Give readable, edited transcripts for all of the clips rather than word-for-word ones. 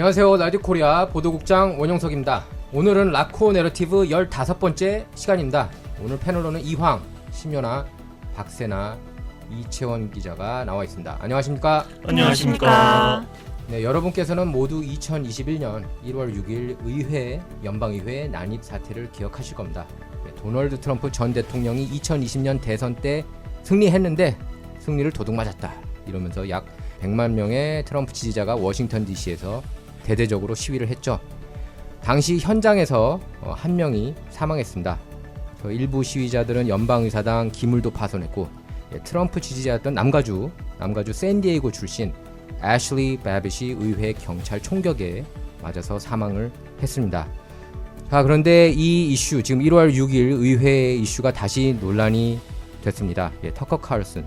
안녕하세요. 라디오 코리아 보도국장 원영석입니다. 오늘은 라코 내러티브 15번째 시간입니다. 오늘 패널로는 이황, 심연아, 박세나, 이채원 기자가 나와 있습니다. 안녕하십니까? 안녕하십니까? 네, 여러분께서는 모두 2021년 1월 6일 연방의회 난입 사태를 기억하실 겁니다. 네, 도널드 트럼프 전 대통령이 2020년 대선 때 승리했는데 승리를 도둑맞았다 이러면서 약 100만 명의 트럼프 지지자가 워싱턴 DC에서 대대적으로 시위를 했죠. 당시 현장에서 한 명이 사망했습니다. 일부 시위자들은 연방의사당 기물도 파손했고, 트럼프 지지자였던 남가주 샌디에이고 출신 애슐리 바빗이 의회 경찰 총격에 맞아서 사망을 했습니다. 자, 그런데 이 이슈, 지금 1월 6일 의회 이슈가 다시 논란이 됐습니다. 터커 칼슨,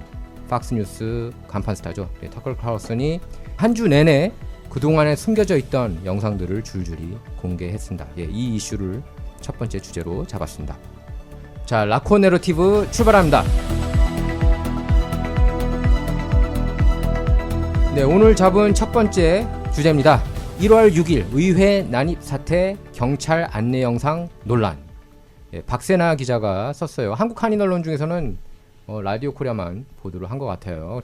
팍스뉴스 간판 스타죠. 터커 칼슨이 한 주 내내 그동안에 숨겨져 있던 영상들을 줄줄이 공개했습니다. 이 이슈를 첫 번째 주제로 잡았습니다. 자, 라코 내러티브 출발합니다. 네, 오늘 잡은 첫 번째 주제입니다. 1월 6일 의회 난입 사태 경찰 안내 영상 논란. 박세나 기자가 썼어요. 한국 한인 언론 중에서는 라디오 코리아만 보도를 한 것 같아요.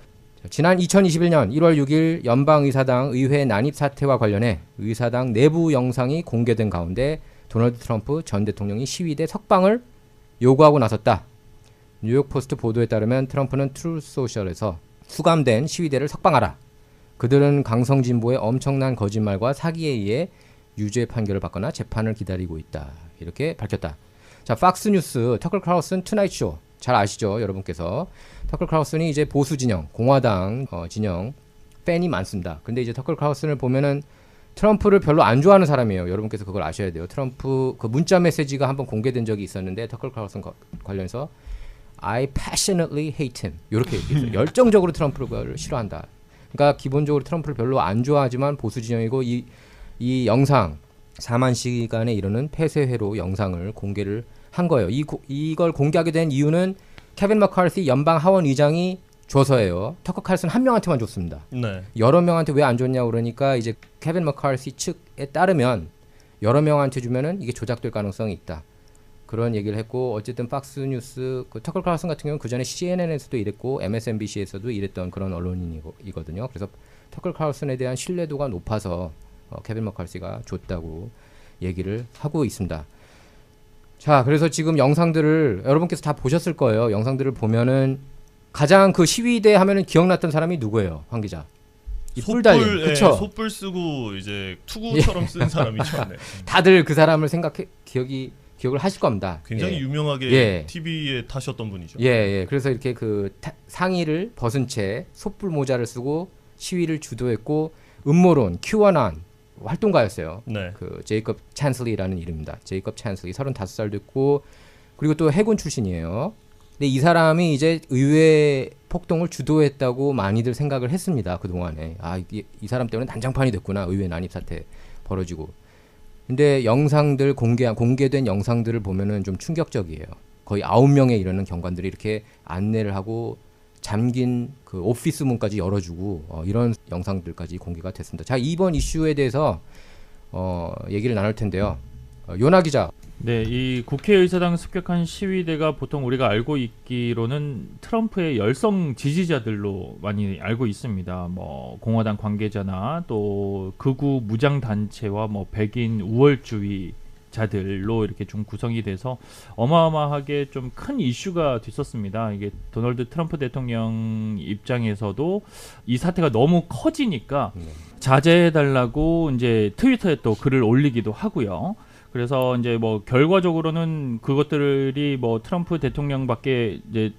지난 2021년 1월 6일 연방의사당 의회 난입 사태와 관련해 의사당 내부 영상이 공개된 가운데 도널드 트럼프 전 대통령이 시위대 석방을 요구하고 나섰다. 뉴욕포스트 보도에 따르면 트럼프는 트루소셜에서 수감된 시위대를 석방하라. 그들은 강성진보의 엄청난 거짓말과 사기에 의해 유죄 판결을 받거나 재판을 기다리고 있다. 이렇게 밝혔다. 자, 팍스뉴스 터커 칼슨 투나잇 쇼. 잘 아시죠, 여러분께서. 터커 칼슨이 이제 보수 진영, 공화당 진영 팬이 많습니다. 근데 이제 터커 칼슨을 보면은 트럼프를 별로 안 좋아하는 사람이에요. 여러분께서 그걸 아셔야 돼요. 트럼프 그 문자 메시지가 한번 공개된 적이 있었는데 터커 칼슨 관련해서 I passionately hate him 이렇게 얘기했어요. 열정적으로 트럼프를 싫어한다. 그러니까 기본적으로 트럼프를 별로 안 좋아하지만 보수 진영이고 이 영상 4만 시간에 이르는 폐쇄회로 영상을 공개를 한 거예요. 이걸 공개하게 된 이유는 케빈 머카르티 연방 하원 의장이 줘서예요. 터커 칼슨 한 명한테만 줬습니다. 네. 여러 명한테 왜 안 줬냐고 그러니까 이제 케빈 머카르티 측에 따르면 여러 명한테 주면은 이게 조작될 가능성이 있다. 그런 얘기를 했고, 어쨌든 팍스뉴스 터커 칼슨 같은 경우는 그 전에 CNN에서도 이랬고 MSNBC에서도 이랬던 그런 언론인이거든요. 그래서 터커 칼슨에 대한 신뢰도가 높아서 케빈 머카르티가 줬다고 얘기를 하고 있습니다. 자, 그래서 지금 영상들을 여러분께서 다 보셨을 거예요. 영상들을 보면은 가장 그 시위대 하면은 기억났던 사람이 누구예요, 황 기자? 뿔달린, 그쵸? 솥불 쓰고 이제 투구처럼 쓴 사람이죠. 네. 다들 그 사람을 기억을 하실 겁니다. 굉장히 유명하게 TV에 타셨던 분이죠. 그래서 이렇게 그 상의를 벗은 채 솥불 모자를 쓰고 시위를 주도했고 음모론, 큐어난 활동가였어요. 네. 그 제이컵 찬슬리라는 이름입니다. 제이컵 찬슬리 35살 됐고, 그리고 또 해군 출신이에요. 근데 이 사람이 이제 의회 폭동을 주도했다고 많이들 생각을 했습니다. 그동안에. 이 사람 때문에 난장판이 됐구나. 의회 난입 사태 벌어지고. 근데 영상들 공개된 영상들을 보면은 좀 충격적이에요. 거의 9명에 이르는 경관들이 이렇게 안내를 하고 잠긴 그 오피스 문까지 열어주고 이런 영상들까지 공개가 됐습니다. 자, 이번 이슈에 대해서 얘기를 나눌 텐데요. 요나 기자. 네, 이 국회의사당 습격한 시위대가 보통 우리가 알고 있기로는 트럼프의 열성 지지자들로 많이 알고 있습니다. 뭐 공화당 관계자나 또 극우 무장 단체와 뭐 백인 우월주의자들로 이렇게 좀 구성이 돼서 어마어마하게 좀 큰 이슈가 됐었습니다. 이게 도널드 트럼프 대통령 입장에서도 이 사태가 너무 커지니까 자제해달라고 이제 트위터에 또 글을 올리기도 하고요. 그래서 이제 뭐 결과적으로는 그것들이 뭐 트럼프 대통령밖에 이제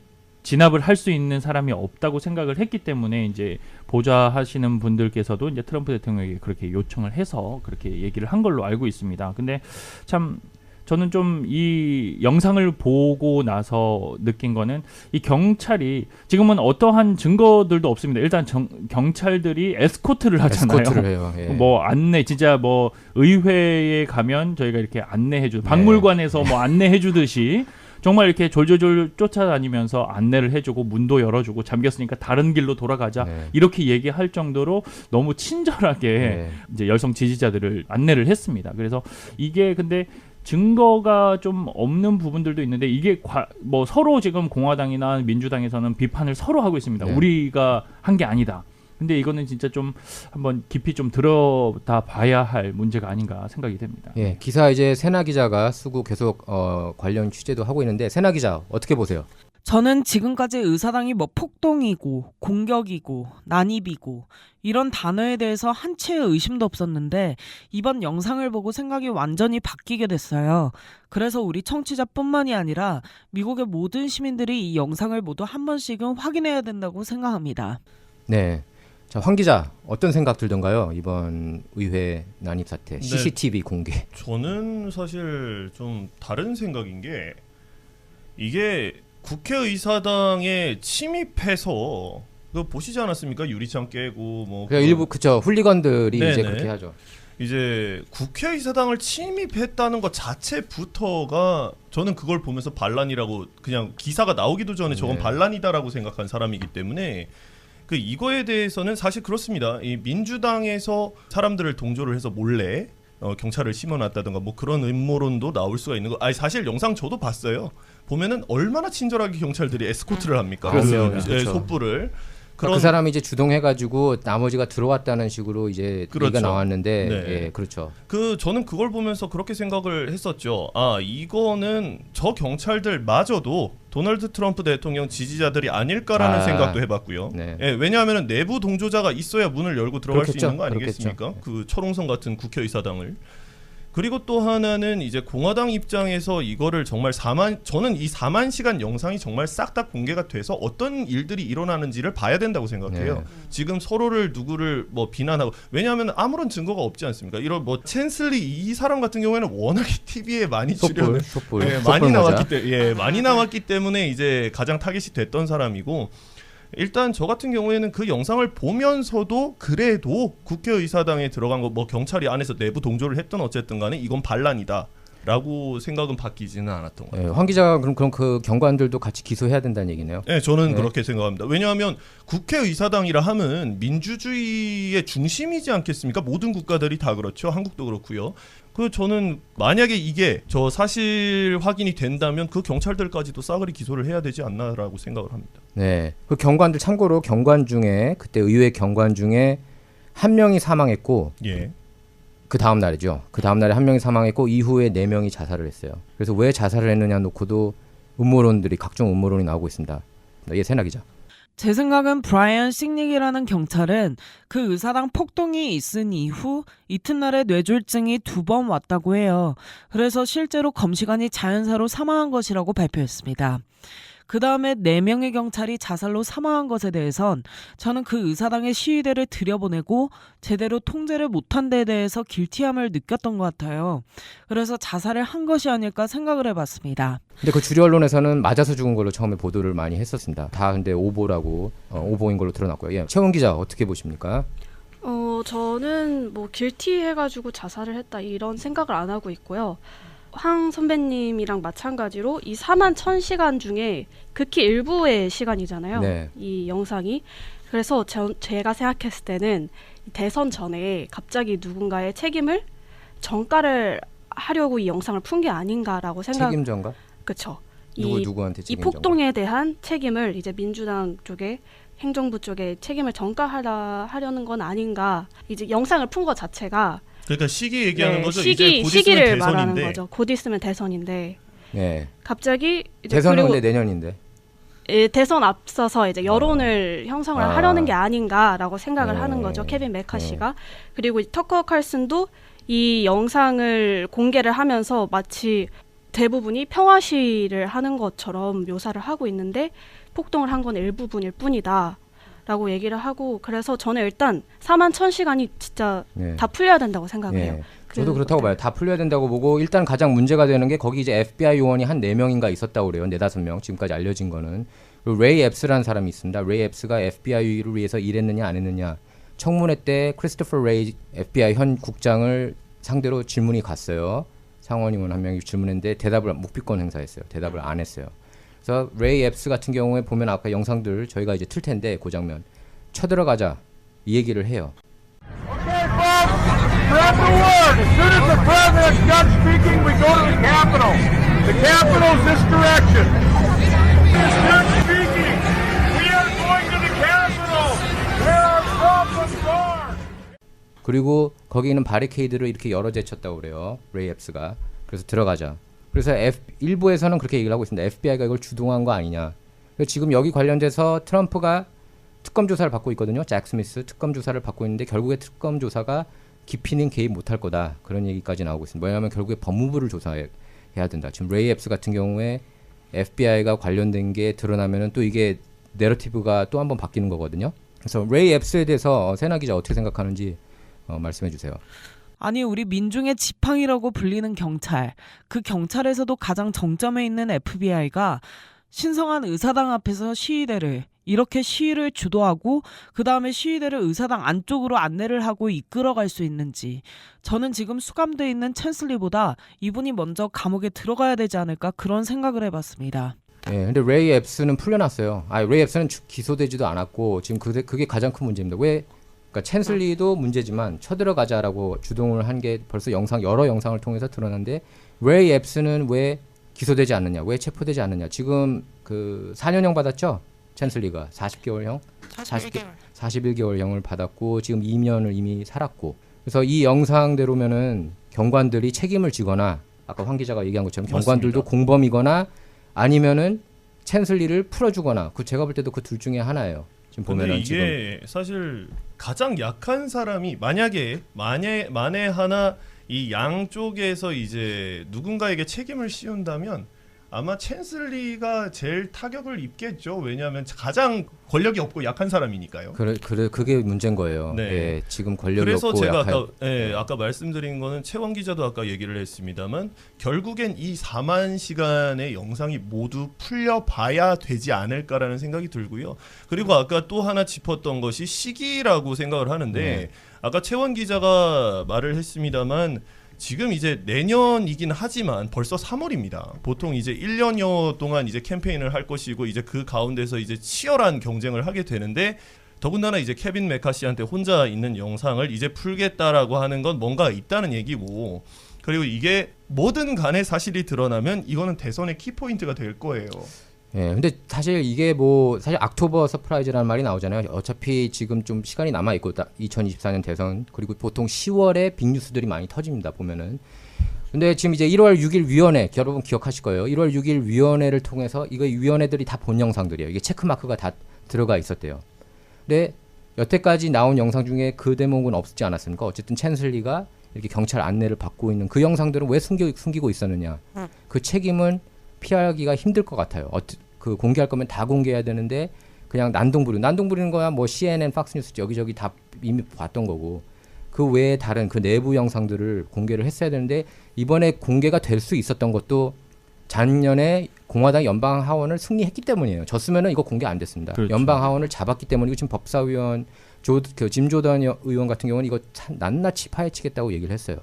진압을 할 수 있는 사람이 없다고 생각을 했기 때문에 이제 보좌하시는 분들께서도 이제 트럼프 대통령에게 그렇게 요청을 해서 그렇게 얘기를 한 걸로 알고 있습니다. 근데 참 저는 좀 이 영상을 보고 나서 느낀 거는 이 경찰이 지금은 어떠한 증거들도 없습니다. 일단 경찰들이 에스코트를 하잖아요. 에스코트를 해요. 뭐 안내 진짜 뭐 의회에 가면 저희가 이렇게 안내해 주 박물관에서 뭐 안내해 주듯이 정말 이렇게 졸졸졸 쫓아다니면서 안내를 해주고 문도 열어주고 잠겼으니까 다른 길로 돌아가자 네. 이렇게 얘기할 정도로 너무 친절하게 네. 이제 열성 지지자들을 안내를 했습니다. 그래서 이게 근데 증거가 좀 없는 부분들도 있는데 이게 뭐 서로 지금 공화당이나 민주당에서는 비판을 서로 하고 있습니다. 네. 우리가 한 게 아니다. 근데 이거는 진짜 좀 한번 깊이 좀 들여다 봐야 할 문제가 아닌가 생각이 됩니다. 예, 기사 이제 세나 기자가 쓰고 계속 관련 취재도 하고 있는데 세나 기자 어떻게 보세요? 저는 지금까지 의사당이 뭐 폭동이고 공격이고 난입이고 이런 단어에 대해서 한 채의 의심도 없었는데 이번 영상을 보고 생각이 완전히 바뀌게 됐어요. 그래서 우리 청취자뿐만이 아니라 미국의 모든 시민들이 이 영상을 모두 한 번씩은 확인해야 된다고 생각합니다. 네. 자, 황 기자 어떤 생각 들던가요? 이번 의회 난입 사태, 네. CCTV 공개. 저는 사실 좀 다른 생각인 게 이게 국회의사당에 침입해서 그거 보시지 않았습니까? 유리창 깨고 뭐 그러니까 일부 그쵸 훌리건들이 네네. 이제 그렇게 하죠. 이제 국회의사당을 침입했다는 것 자체부터가 저는 그걸 보면서 반란이라고 그냥 기사가 나오기도 전에 저건 네. 반란이다라고 생각한 사람이기 때문에 그 이거에 대해서는 사실 그렇습니다. 이 민주당에서 사람들을 동조를 해서 몰래 경찰을 심어놨다든가 뭐 그런 음모론도 나올 수가 있는 거. 아니 사실 영상 저도 봤어요. 보면은 얼마나 친절하게 경찰들이 에스코트를 합니까? 그렇습니다. 그, 그렇죠. 속보를. 그 사람이 이제 주동해가지고 나머지가 들어왔다는 식으로 이제 그렇죠. 얘기가 나왔는데, 네. 예, 그렇죠. 저는 그걸 보면서 그렇게 생각을 했었죠. 아, 이거는 저 경찰들마저도 도널드 트럼프 대통령 지지자들이 아닐까라는 생각도 해봤고요. 네. 예, 왜냐하면 내부 동조자가 있어야 문을 열고 들어갈 그렇겠죠. 수 있는 거 아니겠습니까? 그렇겠죠. 그 철옹성 같은 국회의사당을. 그리고 또 하나는 이제 공화당 입장에서 이거를 정말 저는 이 4만 시간 영상이 정말 싹 다 공개가 돼서 어떤 일들이 일어나는지를 봐야 된다고 생각해요. 네. 지금 서로를 누구를 뭐 비난하고 왜냐하면 아무런 증거가 없지 않습니까? 이런 뭐 챈슬리 이 사람 같은 경우에는 워낙에 TV에 많이 출연 솥불. 예, 많이 나왔기 때문에 많이 나왔기 때문에 이제 가장 타겟이 됐던 사람이고 일단 저 같은 경우에는 그 영상을 보면서도 그래도 국회의사당에 들어간 거 뭐 경찰이 안에서 내부 동조를 했든 어쨌든 간에 이건 반란이다라고 생각은 바뀌지는 않았던 것 같아요. 예, 황 기자가 그럼 그 경관들도 같이 기소해야 된다는 얘기네요. 네, 저는 네. 그렇게 생각합니다. 왜냐하면 국회의사당이라 하면 민주주의의 중심이지 않겠습니까? 모든 국가들이 다 그렇죠. 한국도 그렇고요. 저는 만약에 이게 저 사실 확인이 된다면 그 경찰들까지도 싸그리 기소를 해야 되지 않나라고 생각을 합니다. 네, 그 경관들 참고로 경관 중에 그때 의회 경관 중에 한 명이 사망했고 예. 그 다음 날이죠. 그 다음 날에 한 명이 사망했고 이후에 4명이 자살을 했어요. 그래서 왜 자살을 했느냐 놓고도 각종 음모론이 나오고 있습니다. 예, 세나 기자. 제 생각은 브라이언 식닉이라는 경찰은 그 의사당 폭동이 있은 이후 이튿날에 뇌졸중이 2번 왔다고 해요. 그래서 실제로 검시관이 자연사로 사망한 것이라고 발표했습니다. 그 다음에 4명의 경찰이 자살로 사망한 것에 대해선 저는 그 의사당의 시위대를 들여보내고 제대로 통제를 못한 데에 대해서 길티함을 느꼈던 것 같아요. 그래서 자살을 한 것이 아닐까 생각을 해봤습니다. 근데 그 주류 언론에서는 맞아서 죽은 걸로 처음에 보도를 많이 했었습니다. 다 근데 오보라고 오보인 걸로 드러났고요. 예, 최원 기자 어떻게 보십니까? 저는 뭐 길티 해가지고 자살을 했다 이런 생각을 안 하고 있고요. 황 선배님이랑 마찬가지로 이 4만 1000시간 중에 극히 일부의 시간이잖아요. 네. 이 영상이. 그래서 제가 생각했을 때는 대선 전에 갑자기 누군가의 책임을 전가를 하려고 이 영상을 푼 게 아닌가라고 책임전가? 그렇죠. 누구한테 이 책임전가? 폭동에 대한 책임을 이제 민주당 쪽에 행정부 쪽에 책임을 전가하려는 건 아닌가. 이제 영상을 푼 것 자체가 그러니까 시기 얘기하는 거죠. 이제 곧 시기를 있으면 말하는 대선인데. 거죠. 곧 있으면 대선인데 네. 갑자기 이제 대선은 그리고 원래 내년인데. 대선 앞서서 이제 여론을 형성을 하려는 게 아닌가라고 생각을 네. 하는 거죠. 케빈 메카시가. 그리고 터커 칼슨도 이 영상을 공개를 하면서 마치 대부분이 평화 시위를 하는 것처럼 묘사를 하고 있는데 폭동을 한 건 일부분일 뿐이다 라고 얘기를 하고 그래서 저는 일단 4만 1000시간이 진짜 네. 다 풀려야 된다고 생각해요. 예. 저도 그렇다고 봐요. 다 풀려야 된다고 보고 일단 가장 문제가 되는 게 거기 이제 FBI 요원이 한 4명인가 있었다고 그래요. 4-5명 지금까지 알려진 거는. 그리고 레이 앱스라는 사람이 있습니다. 레이 앱스가 FBI를 위해서 일했느냐 안 했느냐. 청문회 때 크리스토퍼 레이 FBI 현 국장을 상대로 질문이 갔어요. 상원의원 한 명이 질문했는데 대답을 묵비권 행사했어요. 대답을 안 했어요. 그래서 레이 앱스 같은 경우에 보면 아까 영상들 저희가 이제 틀 텐데 그 장면 쳐들어가자 이 얘기를 해요. Okay, folks, spread the word. As soon as the president's done speaking, we go to the Capitol. The Capitol's this direction. He's done speaking. We are going to the Capitol. Where our problems are. 그리고 거기 있는 바리케이드를 이렇게 열어 제쳤다고 그래요. 레이 앱스가. 그래서 들어가자. 그래서 일부에서는 그렇게 얘기를 하고 있습니다. FBI가 이걸 주동한 거 아니냐. 그래서 지금 여기 관련돼서 트럼프가 특검 조사를 받고 있거든요. 잭 스미스 특검 조사를 받고 있는데 결국에 특검 조사가 깊이는 개입 못할 거다. 그런 얘기까지 나오고 있습니다. 왜냐하면 결국에 법무부를 조사해야 된다. 지금 레이 앱스 같은 경우에 FBI가 관련된 게 드러나면은 또 이게 내러티브가 또 한번 바뀌는 거거든요. 그래서 레이 앱스에 대해서 세나 기자 어떻게 생각하는지 말씀해 주세요. 아니 우리 민중의 지팡이라고 불리는 경찰, 그 경찰에서도 가장 정점에 있는 FBI가 신성한 의사당 앞에서 시위대를 이렇게 시위를 주도하고 그 다음에 시위대를 의사당 안쪽으로 안내를 하고 이끌어갈 수 있는지, 저는 지금 수감돼 있는 챈슬리보다 이분이 먼저 감옥에 들어가야 되지 않을까 그런 생각을 해봤습니다. 예, 근데 레이 앱스는 풀려났어요. 레이 앱스는 기소되지도 않았고 지금 그게 가장 큰 문제입니다. 그러니까 챈슬리도 문제지만 쳐들어가자라고 주동을 한 게 벌써 여러 영상을 통해서 드러났는데 레이 앱스는 왜 기소되지 않느냐, 왜 체포되지 않느냐. 지금 그 4년형 받았죠? 챈슬리가 40개월형, 41개월형을 받았고 지금 2년을 이미 살았고. 그래서 이 영상대로면은 경관들이 책임을 지거나 아까 황 기자가 얘기한 것처럼 경관들도 맞습니다. 공범이거나 아니면은 챈슬리를 풀어주거나 제가 볼 때도 그 둘 중에 하나예요. 지금 근데 보면은 이게 사실 가장 약한 사람이 만에 하나 이 양쪽에서 이제 누군가에게 책임을 씌운다면 아마 챈슬리가 제일 타격을 입겠죠. 왜냐하면 가장 권력이 없고 약한 사람이니까요. 그게 문제인 거예요. 네. 예, 지금 권력이 그래서 없고 제가 약한, 아까 말씀드린 거는 채원 기자도 아까 얘기를 했습니다만 결국엔 이 4만 시간의 영상이 모두 풀려봐야 되지 않을까라는 생각이 들고요. 그리고 아까 또 하나 짚었던 것이 시기라고 생각을 하는데 네. 아까 채원 기자가 말을 했습니다만 지금 이제 내년이긴 하지만 벌써 3월입니다. 보통 이제 1년여 동안 이제 캠페인을 할 것이고 이제 그 가운데서 이제 치열한 경쟁을 하게 되는데 더군다나 이제 케빈 메카시한테 혼자 있는 영상을 이제 풀겠다라고 하는 건 뭔가 있다는 얘기고, 그리고 이게 뭐든 간에 사실이 드러나면 이거는 대선의 키포인트가 될 거예요. 예, 근데 사실 이게 사실 악토버 서프라이즈라는 말이 나오잖아요. 어차피 지금 좀 시간이 남아 있고 2024년 대선 그리고 보통 10월에 빅뉴스들이 많이 터집니다. 보면은. 근데 지금 이제 1월 6일 위원회 여러분 기억하실 거예요. 1월 6일 위원회를 통해서 이거 위원회들이 다 본 영상들이에요. 이게 체크 마크가 다 들어가 있었대요. 근데 여태까지 나온 영상 중에 그 대목은 없지 않았습니까? 어쨌든 챈슬리가 이렇게 경찰 안내를 받고 있는 그 영상들은 왜 숨기고 있었느냐? 그 책임은 피하기가 힘들 것 같아요. 그 공개할 거면 다 공개해야 되는데 그냥 난동 부리는 거야. 뭐 CNN, 팍스뉴스 여기저기 다 이미 봤던 거고 그 외에 다른 그 내부 영상들을 공개를 했어야 되는데 이번에 공개가 될 수 있었던 것도 작년에 공화당 연방 하원을 승리했기 때문이에요. 졌으면은 이거 공개 안 됐습니다. 그렇죠. 연방 하원을 잡았기 때문이고 지금 법사위원 짐 조던 의원 같은 경우는 이거 낱낱이 파헤치겠다고 얘기를 했어요.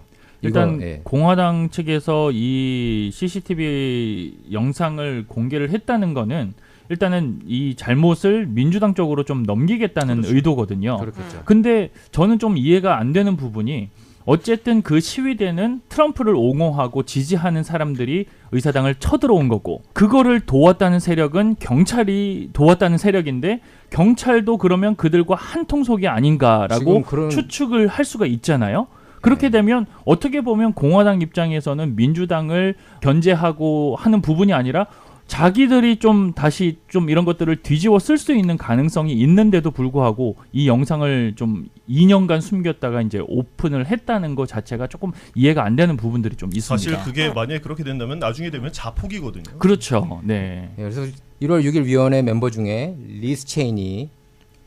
일단 예. 공화당 측에서 이 CCTV 영상을 공개를 했다는 거는 일단은 이 잘못을 민주당 쪽으로 좀 넘기겠다는 그렇죠. 의도거든요. 그렇겠죠. 근데 저는 좀 이해가 안 되는 부분이 어쨌든 그 시위대는 트럼프를 옹호하고 지지하는 사람들이 의사당을 쳐들어온 거고 그거를 도왔다는 세력은 경찰이 도왔다는 세력인데 경찰도 그러면 그들과 한 통속이 아닌가라고 추측을 할 수가 있잖아요. 그렇게 되면 어떻게 보면 공화당 입장에서는 민주당을 견제하고 하는 부분이 아니라 자기들이 좀 다시 좀 이런 것들을 뒤집어 쓸 수 있는 가능성이 있는데도 불구하고 이 영상을 좀 2년간 숨겼다가 이제 오픈을 했다는 것 자체가 조금 이해가 안 되는 부분들이 좀 있습니다. 사실 그게 만약에 그렇게 된다면 나중에 되면 자폭이거든요. 그렇죠. 네. 예, 그래서 1월 6일 위원회 멤버 중에 리스 체이니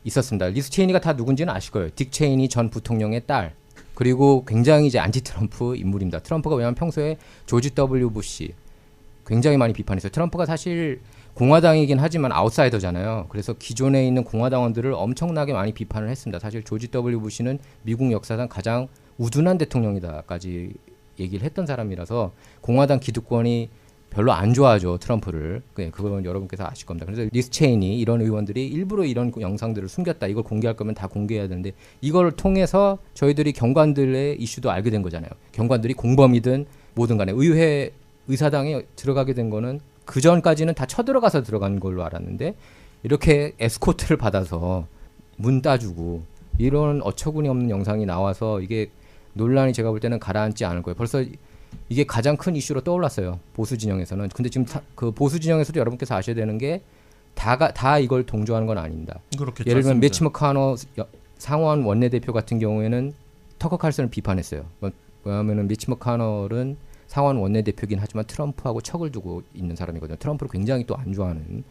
있었습니다. 리스 체이니가 다 누군지는 아실 거예요. 딕 체이니 전 부통령의 딸. 그리고 굉장히 이제 안티 트럼프 인물입니다. 트럼프가 왜냐하면 평소에 조지 W 부시 굉장히 많이 비판했어요. 트럼프가 사실 공화당이긴 하지만 아웃사이더잖아요. 그래서 기존에 있는 공화당원들을 엄청나게 많이 비판을 했습니다. 사실 조지 W 부시는 미국 역사상 가장 우둔한 대통령이다까지 얘기를 했던 사람이라서 공화당 기득권이 별로 안 좋아하죠, 트럼프를. 그건 여러분께서 아실 겁니다. 그래서 리스 체인이 이런 의원들이 일부러 이런 영상들을 숨겼다. 이걸 공개할 거면 다 공개해야 되는데 이걸 통해서 저희들이 경관들의 이슈도 알게 된 거잖아요. 경관들이 공범이든 뭐든 간에 의사당에 들어가게 된 거는 그 전까지는 다 쳐들어가서 들어간 걸로 알았는데 이렇게 에스코트를 받아서 문 따주고 이런 어처구니 없는 영상이 나와서 이게 논란이 제가 볼 때는 가라앉지 않을 거예요. 벌써 이게 가장 큰 이슈로 떠올랐어요. 보수 진영에서는. 근데 지금 그 보수 진영에서도 여러분께서 아셔야 되는 게 다 이걸 동조하는 건 아닙니다. 그렇겠죠. 예를 들면 맞습니다. 미치 머카너 상원 원내대표 같은 경우에는 터커 칼슨을 비판했어요. 왜냐하면 미치 머카너는 상원 원내대표긴 하지만 트럼프하고 척을 두고 있는 사람이거든요. 트럼프를 굉장히 또 안 좋아하는.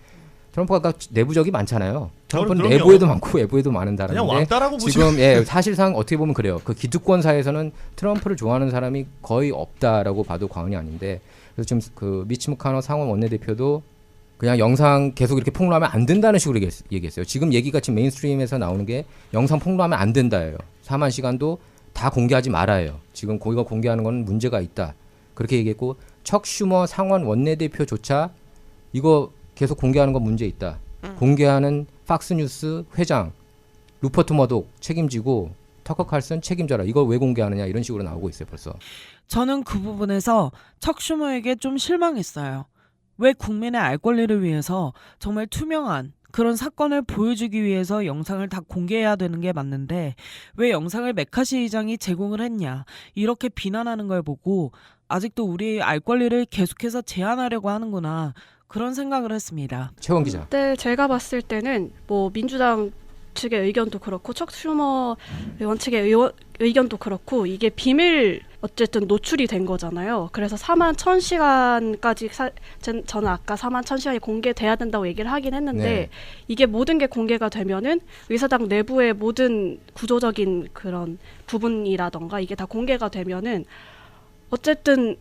트럼프가 내부적이 많잖아요. 트럼프는 그럼요. 내부에도 많고 외부에도 많은 그냥 사람인데 왕따라고 보시면 지금 사실상 어떻게 보면 그래요. 그 기득권 사회에서는 트럼프를 좋아하는 사람이 거의 없다라고 봐도 과언이 아닌데 그래서 지금 그 미치 머카너 상원 원내대표도 그냥 영상 계속 이렇게 폭로하면 안 된다는 식으로 얘기했어요. 지금 얘기가 지금 메인스트림에서 나오는 게 영상 폭로하면 안 된다예요. 4만 시간도 다 공개하지 말아요. 지금 이거 공개하는 건 문제가 있다. 그렇게 얘기했고 척 슈머 상원 원내대표조차 이거 계속 공개하는 건 문제 있다. 공개하는 팍스뉴스 회장 루퍼트 머독 책임지고 터커 칼슨 책임져라. 이걸 왜 공개하느냐 이런 식으로 나오고 있어요 벌써. 저는 그 부분에서 척 슈머에게 좀 실망했어요. 왜 국민의 알 권리를 위해서 정말 투명한 그런 사건을 보여주기 위해서 영상을 다 공개해야 되는 게 맞는데 왜 영상을 메카시 의장이 제공을 했냐 이렇게 비난하는 걸 보고 아직도 우리 알 권리를 계속해서 제한하려고 하는구나 그런 생각을 했습니다. 최원 기자. 네, 제가 봤을 때는 뭐 민주당 측의 의견도 그렇고 척 슈머 의원 측의 의견도 그렇고 이게 비밀 어쨌든 노출이 된 거잖아요. 그래서 4만 1,000시간까지 저는 아까 4만 1,000시간이 공개돼야 된다고 얘기를 하긴 했는데 네. 이게 모든 게 공개가 되면은 의사당 내부의 모든 구조적인 그런 부분이라던가 이게 다 공개가 되면은 어쨌든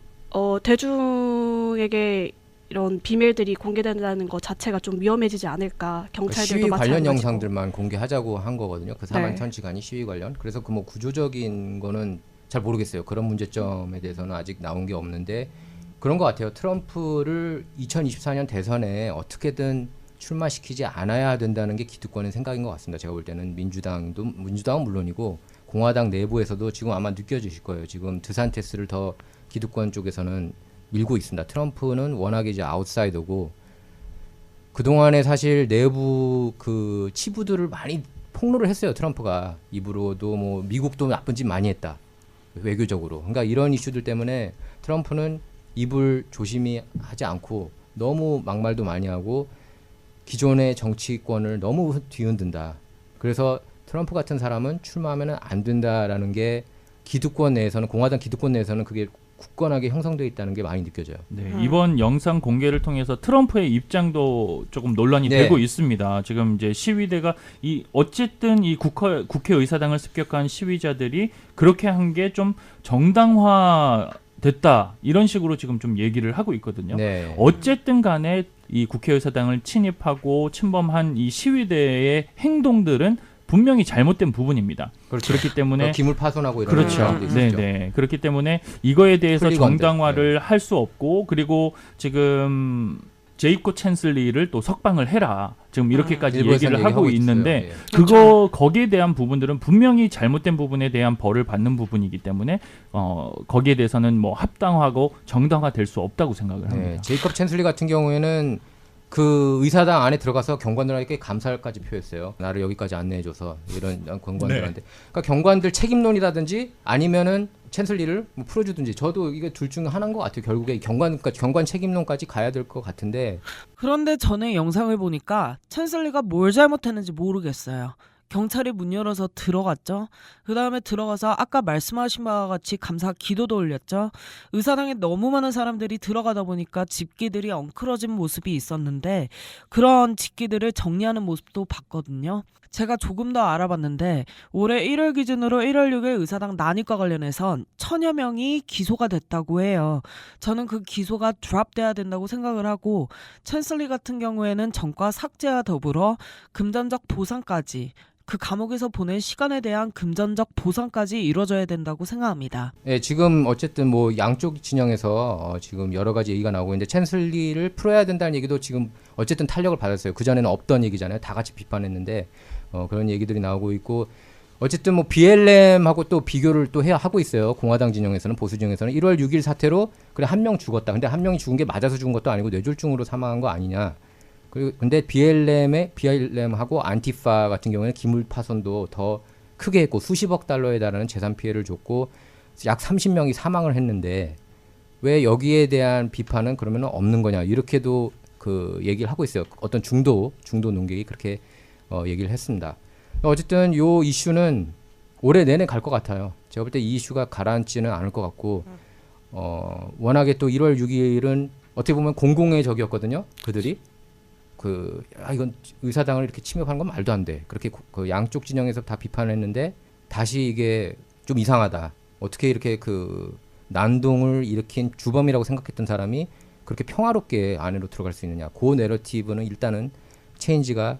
대중에게 이런 비밀들이 공개된다는 것 자체가 좀 위험해지지 않을까. 경찰들도 시위 관련 마찬가지고. 영상들만 공개하자고 한 거거든요. 그 4만 네. 1,000시간이 시위 관련. 그래서 그 뭐 구조적인 거는 잘 모르겠어요. 그런 문제점에 대해서는 아직 나온 게 없는데 그런 것 같아요. 트럼프를 2024년 대선에 어떻게든 출마시키지 않아야 된다는 게 기득권의 생각인 것 같습니다. 제가 볼 때는 민주당은 물론이고 공화당 내부에서도 지금 아마 느껴지실 거예요. 지금 드산테스를 더 기득권 쪽에서는 밀고 있습니다. 트럼프는 워낙에 이제 아웃사이더고 그동안에 사실 내부 그 치부들을 많이 폭로를 했어요. 트럼프가 입으로도 뭐 미국도 나쁜 짓 많이 했다. 외교적으로. 그러니까 이런 이슈들 때문에 트럼프는 입을 조심히 하지 않고 너무 막말도 많이 하고 기존의 정치권을 너무 뒤흔든다. 그래서 트럼프 같은 사람은 출마하면 안 된다라는 게 기득권 내에서는 공화당 기득권 내에서는 그게 굳건하게 형성되어 있다는 게 많이 느껴져요. 네, 이번 영상 공개를 통해서 트럼프의 입장도 조금 논란이 네. 되고 있습니다. 지금 이제 시위대가 어쨌든 이 국회의사당을 습격한 시위자들이 그렇게 한 게 좀 정당화 됐다 이런 식으로 지금 좀 얘기를 하고 있거든요. 네. 어쨌든 간에 이 국회의사당을 침입하고 침범한 이 시위대의 행동들은 분명히 잘못된 부분입니다. 그렇죠. 그렇기 때문에 기물 파손하고 이런 그렇죠. 사람도 네, 있었죠. 네. 그렇기 때문에 이거에 대해서 플리건데. 정당화를 할 수 없고 그리고 지금 제이콥 챈슬리를 또 석방을 해라. 지금 이렇게까지 일부에서는 얘기를 하고 얘기하고 있는데 있어요. 거기에 대한 부분들은 분명히 잘못된 부분에 대한 벌을 받는 부분이기 때문에 거기에 대해서는 뭐 합당하고 정당화될 수 없다고 생각을 합니다. 네, 제이콥 챈슬리 같은 경우에는 그 의사당 안에 들어가서 경관들에게 감사까지 표했어요. 나를 여기까지 안내해줘서 이런 경관들한테. 그러니까 경관들 책임론이라든지 아니면은 챈슬리를 뭐 풀어주든지 저도 이게 둘 중 하나인 것 같아요. 결국에 경관 책임론까지 가야 될 것 같은데. 그런데 전에 영상을 보니까 챈슬리가 뭘 잘못했는지 모르겠어요. 경찰이 문 열어서 들어갔죠. 그 다음에 들어가서 아까 말씀하신 바와 같이 감사 기도도 올렸죠. 의사당에 너무 많은 사람들이 들어가다 보니까 집기들이 엉클어진 모습이 있었는데 그런 집기들을 정리하는 모습도 봤거든요. 제가 조금 더 알아봤는데 올해 1월 기준으로 1월 6일 의사당 난입과 관련해선 1,000여 명이 기소가 됐다고 해요. 저는 그 기소가 드랍돼야 된다고 생각을 하고 챈슬리 같은 경우에는 전과 삭제와 더불어 금전적 보상까지 그 감옥에서 보낸 시간에 대한 금전적 보상까지 이루어져야 된다고 생각합니다. 예, 지금 어쨌든 뭐 양쪽 진영에서 지금 여러 가지 얘기가 나오고 있는데 챈슬리를 풀어야 된다는 얘기도 지금 어쨌든 탄력을 받았어요. 그전에는 없던 얘기잖아요. 다 같이 비판했는데 그런 얘기들이 나오고 있고 어쨌든 뭐 BLM하고 또 비교를 또 해야 하고 있어요. 공화당 진영에서는 보수 진영에서는 1월 6일 사태로 그래 한 명 죽었다. 근데 한 명이 죽은 게 맞아서 죽은 것도 아니고 뇌졸중으로 사망한 거 아니냐. 그리고 근데 BLM하고 안티파 같은 경우에는 기물 파손도 더 크게 했고 수십억 달러에 달하는 재산 피해를 줬고 약 30명이 사망을 했는데 왜 여기에 대한 비판은 그러면 없는 거냐 이렇게도 그 얘기를 하고 있어요. 어떤 중도 논객이 그렇게 얘기를 했습니다. 어쨌든 요 이슈는 올해 내내 갈 것 같아요. 제가 볼 때 이 이슈가 가라앉지는 않을 것 같고 워낙에 또 1월 6일은 어떻게 보면 공공의 적이었거든요. 그들이 이건 의사당을 이렇게 침입하는 건 말도 안 돼. 그렇게 그 양쪽 진영에서 다 비판했는데 다시 이게 좀 이상하다. 어떻게 이렇게 그 난동을 일으킨 주범이라고 생각했던 사람이 그렇게 평화롭게 안으로 들어갈 수 있느냐. 그 내러티브는 일단은 체인지가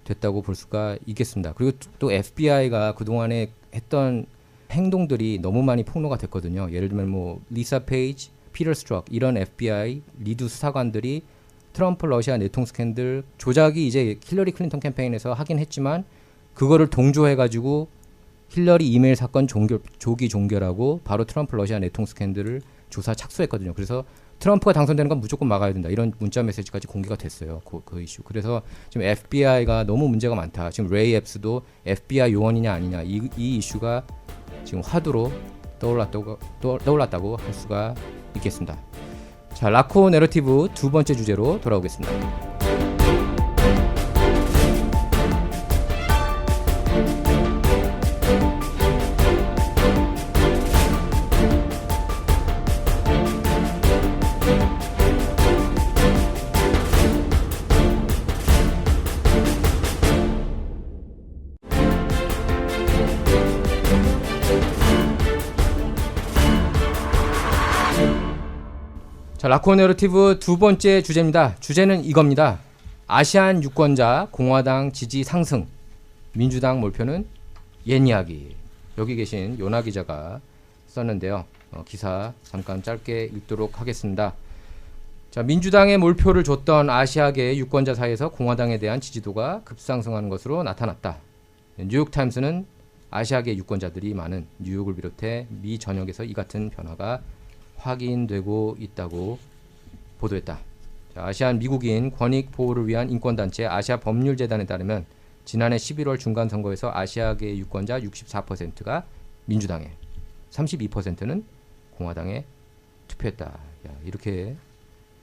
됐다고 볼 수가 있겠습니다. 그리고 또 FBI가 그동안에 했던 행동들이 너무 많이 폭로가 됐거든요. 예를 들면 뭐 리사 페이지, 피터 스트럭 이런 FBI 리드 수사관들이 트럼프 러시아 내통 스캔들 조작이 이제 힐러리 클린턴 캠페인에서 하긴 했지만 그거를 동조해가지고 힐러리 이메일 사건 조기 종결하고 바로 트럼프 러시아 내통 스캔들을 조사 착수했거든요. 그래서 트럼프가 당선되는 건 무조건 막아야 된다. 이런 문자 메시지까지 공개가 됐어요. 그 이슈. 그래서 지금 FBI가 너무 문제가 많다. 지금 레이 앱스도 FBI 요원이냐 아니냐 이 이슈가 지금 화두로 떠올랐다고 할 수가 있겠습니다. 자, 라코 내러티브 두 번째 주제로 돌아오겠습니다. 자, 라코 내러티브 두 번째 주제입니다. 주제는 이겁니다. 아시안 유권자 공화당 지지 상승, 민주당 몰표는 옛 이야기. 여기 계신 요나 기자가 썼는데요. 기사 잠깐 짧게 읽도록 하겠습니다. 자, 민주당에 몰표를 줬던 아시아계 유권자 사이에서 공화당에 대한 지지도가 급상승하는 것으로 나타났다. 뉴욕타임스는 아시아계 유권자들이 많은 뉴욕을 비롯해 미 전역에서 이 같은 변화가 확인되고 있다고 보도했다. 자, 아시안 미국인 권익 보호를 위한 인권단체 아시아법률재단에 따르면 지난해 11월 중간선거에서 아시아계 유권자 64%가 민주당에 32%는 공화당에 투표했다. 이렇게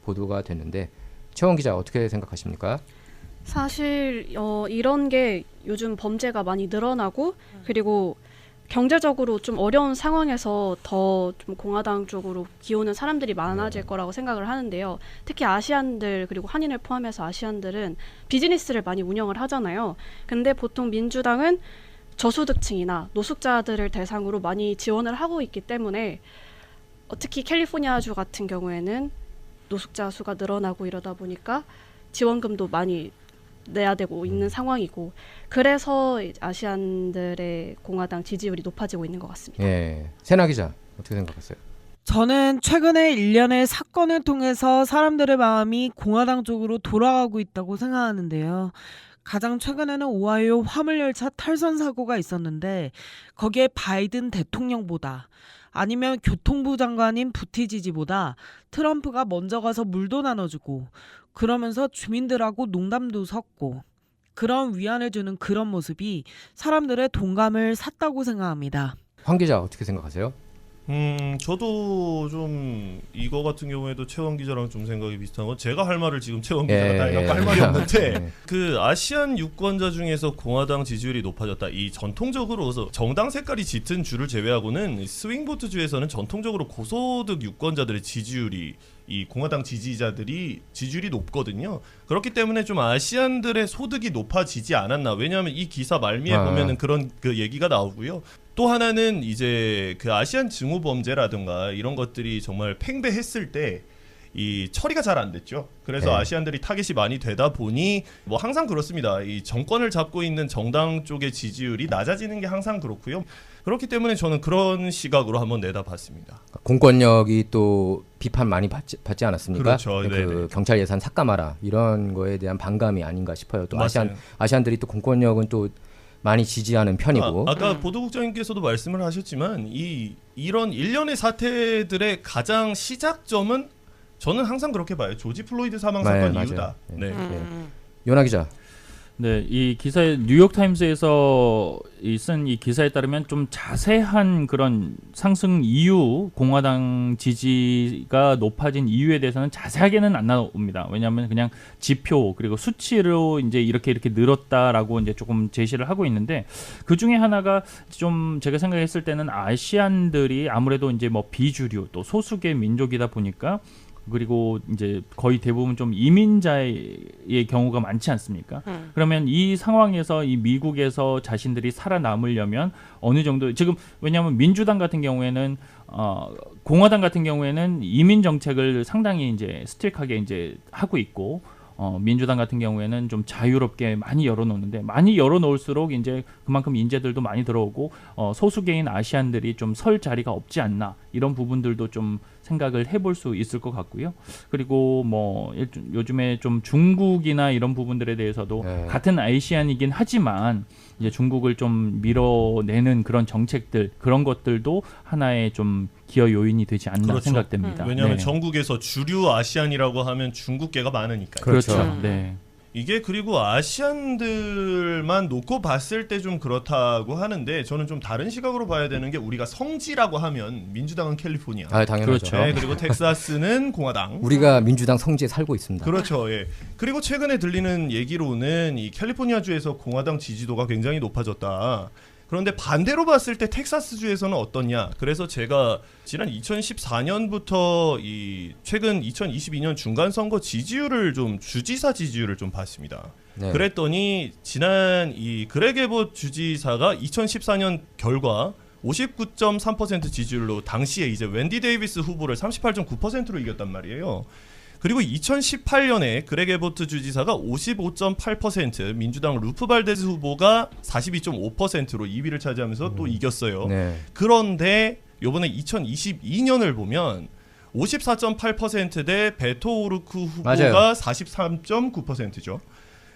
보도가 됐는데 최원 기자 어떻게 생각하십니까? 사실 이런 게 요즘 범죄가 많이 늘어나고 그리고 경제적으로 좀 어려운 상황에서 더 좀 공화당 쪽으로 기우는 사람들이 많아질 거라고 생각을 하는데요. 특히 아시안들 그리고 한인을 포함해서 아시안들은 비즈니스를 많이 운영을 하잖아요. 근데 보통 민주당은 저소득층이나 노숙자들을 대상으로 많이 지원을 하고 있기 때문에 특히 캘리포니아주 같은 경우에는 노숙자 수가 늘어나고 이러다 보니까 지원금도 많이 내야 되고 있는 상황이고 그래서 아시안들의 공화당 지지율이 높아지고 있는 것 같습니다. 예, 세나 기자 어떻게 생각하세요? 저는 최근에 일련의 사건을 통해서 사람들의 마음이 공화당 쪽으로 돌아가고 있다고 생각하는데요. 가장 최근에는 오하이오 화물열차 탈선 사고가 있었는데 거기에 바이든 대통령보다 아니면 교통부 장관인 부티지지보다 트럼프가 먼저 가서 물도 나눠주고 그러면서 주민들하고 농담도 섰고 그런 위안을 주는 그런 모습이 사람들의 동감을 샀다고 생각합니다. 황 기자 어떻게 생각하세요? 저도 좀 이거 같은 경우에도 최원 기자랑 좀 생각이 비슷한 건 제가 할 말을 지금 최원 기자가 다 해갖고 할 말이 없는데 그 아시안 유권자 중에서 공화당 지지율이 높아졌다. 이 전통적으로 정당 색깔이 짙은 주를 제외하고는 스윙보트 주에서는 전통적으로 고소득 유권자들의 지지율이 이 공화당 지지자들이 지지율이 높거든요. 그렇기 때문에 좀 아시안들의 소득이 높아지지 않았나. 왜냐하면 이 기사 말미에 보면은 그런 그 얘기가 나오고요. 또 하나는 이제 그 아시안 증오 범죄라든가 이런 것들이 정말 팽배했을 때 이 처리가 잘 안 됐죠. 그래서 네. 아시안들이 타겟이 많이 되다 보니 뭐 항상 그렇습니다. 이 정권을 잡고 있는 정당 쪽의 지지율이 낮아지는 게 항상 그렇고요. 그렇기 때문에 저는 그런 시각으로 한번 내다봤습니다. 공권력이 또 비판 많이 받지 않았습니까? 그렇죠. 그 네네. 경찰 예산 삭감하라 이런 거에 대한 반감이 아닌가 싶어요. 또 맞아요. 아시안들이 또 공권력은 또 많이 지지하는 편이고. 아까 보도국장님께서도 말씀을 하셨지만 이런 일련의 사태들의 가장 시작점은 저는 항상 그렇게 봐요. 조지 플로이드 사망 사건 맞아요. 이유다. 네. 네. 요나 기자. 네, 이 기사에 뉴욕 타임스에서 쓴 이 기사에 따르면 좀 자세한 그런 상승 이유, 공화당 지지가 높아진 이유에 대해서는 자세하게는 안 나옵니다. 왜냐하면 그냥 지표 그리고 수치로 이제 이렇게 늘었다라고 이제 조금 제시를 하고 있는데 그 중에 하나가 좀 제가 생각했을 때는 아시안들이 아무래도 이제 뭐 비주류 또 소수계 민족이다 보니까 그리고 이제 거의 대부분 좀 이민자의 경우가 많지 않습니까? 그러면 이 상황에서 이 미국에서 자신들이 살아남으려면 어느 정도 지금 왜냐하면 민주당 같은 경우에는 공화당 같은 경우에는 이민 정책을 상당히 이제 스트릭하게 이제 하고 있고 민주당 같은 경우에는 좀 자유롭게 많이 열어놓는데 많이 열어놓을수록 이제 그만큼 인재들도 많이 들어오고 소수계인 아시안들이 좀 설 자리가 없지 않나 이런 부분들도 좀 생각을 해볼 수 있을 것 같고요. 그리고 뭐 요즘에 좀 중국이나 이런 부분들에 대해서도 네. 같은 아시안이긴 하지만 이제 중국을 좀 밀어내는 그런 정책들 그런 것들도 하나의 좀 기여 요인이 되지 않나 그렇죠. 생각됩니다. 왜냐하면 네. 전국에서 주류 아시안이라고 하면 중국계가 많으니까요. 그렇죠. 그렇죠. 네. 이게 그리고 아시안들만 놓고 봤을 때 좀 그렇다고 하는데 저는 좀 다른 시각으로 봐야 되는 게 우리가 성지라고 하면 민주당은 캘리포니아, 아, 당연하죠. 그렇죠. 네, 그리고 텍사스는 공화당. 우리가 민주당 성지에 살고 있습니다. 그렇죠. 예. 그리고 최근에 들리는 얘기로는 이 캘리포니아주에서 공화당 지지도가 굉장히 높아졌다. 그런데 반대로 봤을 때 텍사스주에서는 어떠냐? 그래서 제가 지난 2014년부터 이 최근 2022년 중간 선거 지지율을 좀 주지사 지지율을 좀 봤습니다. 네. 그랬더니 지난 이 그렉 에봇 주지사가 2014년 결과 59.3% 지지율로 당시에 이제 웬디 데이비스 후보를 38.9%로 이겼단 말이에요. 그리고 2018년에 그렉 에보트 주지사가 55.8%, 민주당 루프 발데스 후보가 42.5%로 2위를 차지하면서 또 이겼어요. 네. 그런데 이번에 2022년을 보면 54.8% 베토 오르크 후보가 맞아요. 43.9%죠.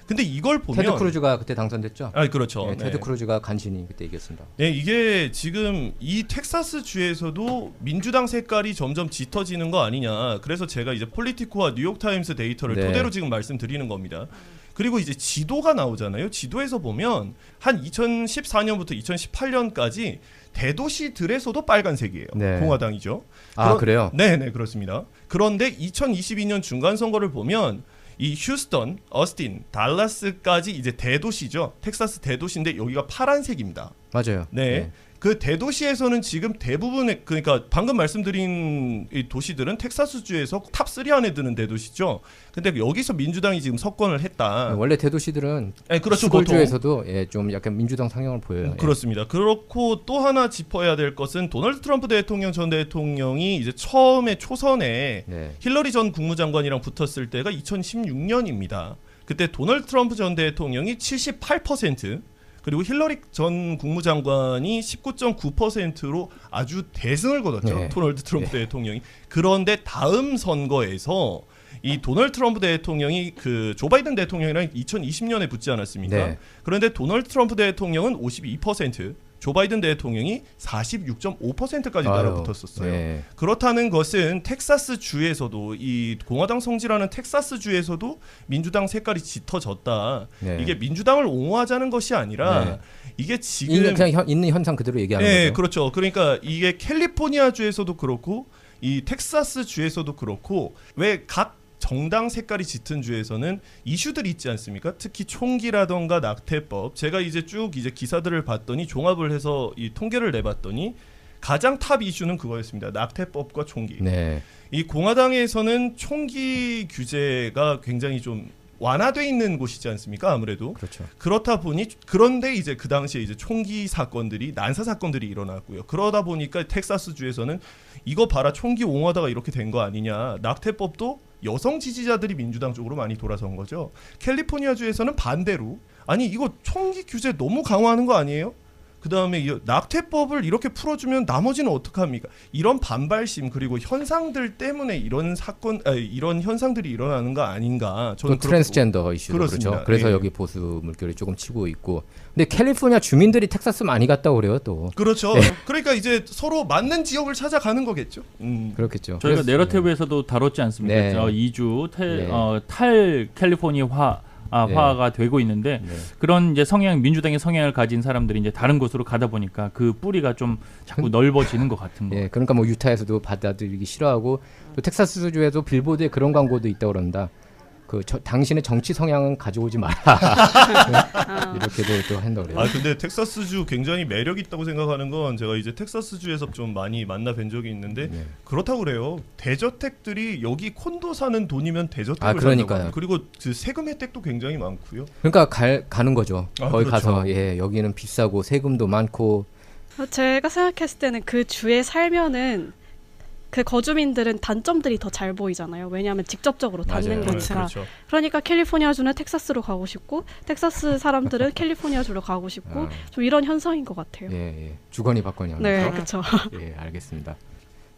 근데 이걸 보면 테드 크루즈가 그때 당선됐죠. 아 그렇죠. 네, 테드 네. 크루즈가 간신히 그때 이겼습니다. 네, 이게 지금 이 텍사스 주에서도 민주당 색깔이 점점 짙어지는 거 아니냐. 그래서 제가 이제 폴리티코와 뉴욕타임스 데이터를 네. 토대로 지금 말씀드리는 겁니다. 그리고 이제 지도가 나오잖아요. 지도에서 보면 한 2014년부터 2018년까지 대도시들에서도 빨간색이에요. 네. 공화당이죠. 아, 그래요? 네, 그렇습니다. 그런데 2022년 중간 선거를 보면 이 휴스턴, 어스틴, 달라스까지 이제 대도시죠. 텍사스 대도시인데 여기가 파란색입니다. 맞아요. 네. 그 대도시에서는 지금 대부분의 그러니까 방금 말씀드린 이 도시들은 텍사스주에서 탑3 안에 드는 대도시죠. 근데 여기서 민주당이 지금 석권을 했다. 원래 대도시들은 네, 그렇죠. 시골주에서도 좀 약간 민주당 상향을 보여요. 예. 그렇습니다. 그렇고 또 하나 짚어야 될 것은 도널드 트럼프 대통령 전 대통령이 이제 처음에 초선에 네. 힐러리 전 국무장관이랑 붙었을 때가 2016년입니다. 그때 도널드 트럼프 전 대통령이 78%, 그리고 힐러리 전 국무장관이 19.9%로 아주 대승을 거뒀죠. 네. 도널드 트럼프 대통령이. 그런데 다음 선거에서 이 도널드 트럼프 대통령이 그 조 바이든 대통령이랑 2020년에 붙지 않았습니까? 네. 그런데 도널드 트럼프 대통령은 52%, 조 바이든 대통령이 46.5%까지 따라붙었었어요. 네. 그렇다는 것은 텍사스 주에서도 이 공화당 성지라는 텍사스 주에서도 민주당 색깔이 짙어졌다. 네. 이게 민주당을 옹호하자는 것이 아니라 네. 이게 지금 그냥 있는 현상 그대로 얘기하는 네, 거죠. 그렇죠. 그러니까 이게 캘리포니아 주에서도 그렇고 이 텍사스 주에서도 그렇고 왜 각 정당 색깔이 짙은 주에서는 이슈들이 있지 않습니까? 특히 총기라던가 낙태법. 제가 이제 쭉 이제 기사들을 봤더니 종합을 해서 이 통계를 내봤더니 가장 탑 이슈는 그거였습니다. 낙태법과 총기. 네. 이 공화당에서는 총기 규제가 굉장히 좀 완화돼 있는 곳이지 않습니까? 아무래도 그렇죠. 그렇다 보니 그런데 이제 그 당시에 이제 총기 사건들이 난사 사건들이 일어났고요. 그러다 보니까 텍사스주에서는 이거 봐라 총기 옹호하다가 이렇게 된 거 아니냐. 낙태법도 여성 지지자들이 민주당 쪽으로 많이 돌아선 거죠. 캘리포니아주에서는 반대로 아니 이거 총기 규제 너무 강화하는 거 아니에요? 그다음에 이 낙태법을 이렇게 풀어주면 나머지는 어떡합니까? 이런 반발심 그리고 현상들 때문에 이런 사건, 이런 현상들이 일어나는 거 아닌가? 또 저는 트랜스젠더 이슈도 그렇습니다. 그렇죠. 그래서 예. 여기 보수 물결이 조금 치고 있고. 근데 캘리포니아 주민들이 텍사스 많이 갔다 그래요 또. 그렇죠. 그러니까 이제 서로 맞는 지역을 찾아가는 거겠죠. 그렇겠죠. 저희가 그래서- 내러티브에서도 다뤘지 않습니까? 네. 2주 네. 탈 캘리포니아화 네. 화가 되고 있는데 네. 그런 이제 민주당의 성향을 가진 사람들이 이제 다른 곳으로 가다 보니까 그 뿌리가 좀 자꾸 넓어지는 것 같은 거. 예, 그러니까 뭐 유타에서도 받아들이기 싫어하고 또 텍사스주에도 빌보드에 그런 광고도 있다고 그런다. 당신의 정치 성향은 가져오지 마라. 이렇게도 또 한다고 그래요. 아 근데 텍사스주 굉장히 매력 있다고 생각하는 건 제가 이제 텍사스주에서 좀 많이 만나 뵌 적이 있는데 네. 그렇다고 그래요. 대저택들이 여기 콘도 사는 돈이면 대저택을 아, 그러니까요. 산다고. 그리고 그 세금 혜택도 굉장히 많고요. 그러니까 가는 거죠. 아, 거기 그렇죠. 가서 예, 여기는 비싸고 세금도 많고 제가 생각했을 때는 그 주에 살면은 그 거주민들은 단점들이 더 잘 보이잖아요. 왜냐하면 직접적으로 닿는 맞아요. 거니까. 그렇죠. 그러니까 캘리포니아주는 텍사스로 가고 싶고 텍사스 사람들은 캘리포니아주로 가고 싶고 아. 좀 이런 현상인 것 같아요. 예, 주거니 받거니 하는 네, 거. 그렇죠. 예, 알겠습니다.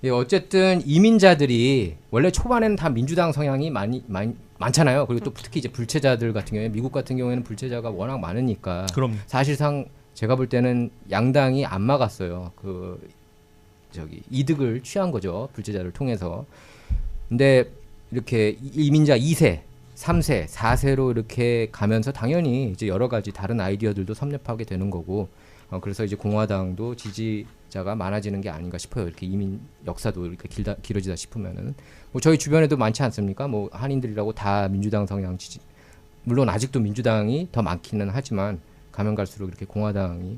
예, 어쨌든 이민자들이 원래 초반에는 다 민주당 성향이 많잖아요. 그리고 또 특히 이제 불체자들 같은 경우에 미국 같은 경우에는 불체자가 워낙 많으니까 그럼 사실상 제가 볼 때는 양당이 안 막았어요. 이득을 취한 거죠. 불체자를 통해서. 근데 이렇게 이민자 2세, 3세, 4세로 이렇게 가면서 당연히 이제 여러 가지 다른 아이디어들도 섭렵하게 되는 거고 그래서 이제 공화당도 지지자가 많아지는 게 아닌가 싶어요. 이렇게 이민 역사도 이렇게 길어지다 싶으면은 뭐 저희 주변에도 많지 않습니까? 뭐 한인들이라고 다 민주당 성향 지지. 물론 아직도 민주당이 더 많기는 하지만 가면 갈수록 이렇게 공화당이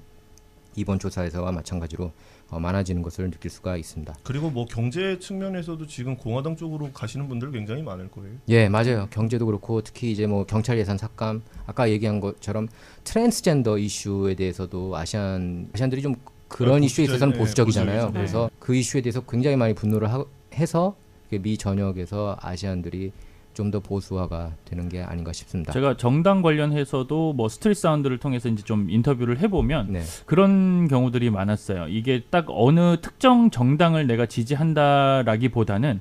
이번 조사에서와 마찬가지로 많아지는 것을 느낄 수가 있습니다. 그리고 뭐 경제 측면에서도 지금 공화당 쪽으로 가시는 분들 굉장히 많을 거예요. 예, 맞아요. 경제도 그렇고 특히 이제 뭐 경찰 예산 삭감, 아까 얘기한 것처럼 트랜스젠더 이슈에 대해서도 아시안들이 좀 그런 이슈에 있어서는 보수적이잖아요. 보수적이죠. 그래서 그 이슈에 대해서 굉장히 많이 분노를 해서 미 전역에서 아시안들이 좀 더 보수화가 되는 게 아닌가 싶습니다. 제가 정당 관련해서도 뭐 스트릿 사운드를 통해서 이제 좀 인터뷰를 해보면 네. 그런 경우들이 많았어요. 이게 딱 어느 특정 정당을 내가 지지한다라기보다는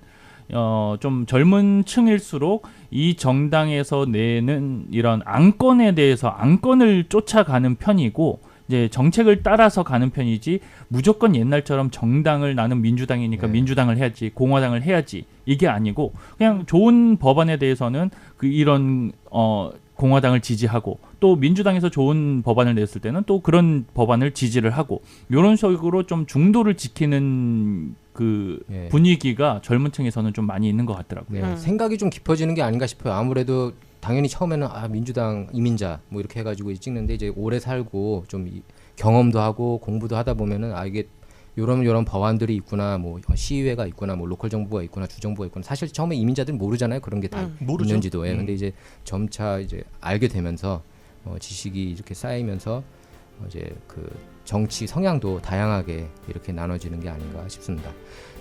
좀 젊은 층일수록 이 정당에서 내는 이런 안건에 대해서 안건을 쫓아가는 편이고 이제 정책을 따라서 가는 편이지 무조건 옛날처럼 정당을 나는 민주당이니까 네. 민주당을 해야지 공화당을 해야지 이게 아니고 그냥 좋은 법안에 대해서는 이런 공화당을 지지하고 또 민주당에서 좋은 법안을 냈을 때는 또 그런 법안을 지지를 하고 이런 식으로 좀 중도를 지키는 그 예. 분위기가 젊은 층에서는 좀 많이 있는 것 같더라고요. 네, 생각이 좀 깊어지는 게 아닌가 싶어요. 아무래도 당연히 처음에는 민주당 이민자 뭐 이렇게 해가지고 찍는데 이제 오래 살고 좀 경험도 하고 공부도 하다 보면은 이게 요런 법안들이 있구나, 뭐 시의회가 있구나, 뭐 로컬 정부가 있구나, 주 정부가 있구나. 사실 처음에 이민자들은 모르잖아요. 그런 게 다 모르죠. 있는지도. 예. 근데 이제 점차 이제 알게 되면서 지식이 이렇게 쌓이면서 이제 그 정치 성향도 다양하게 이렇게 나눠지는 게 아닌가 싶습니다.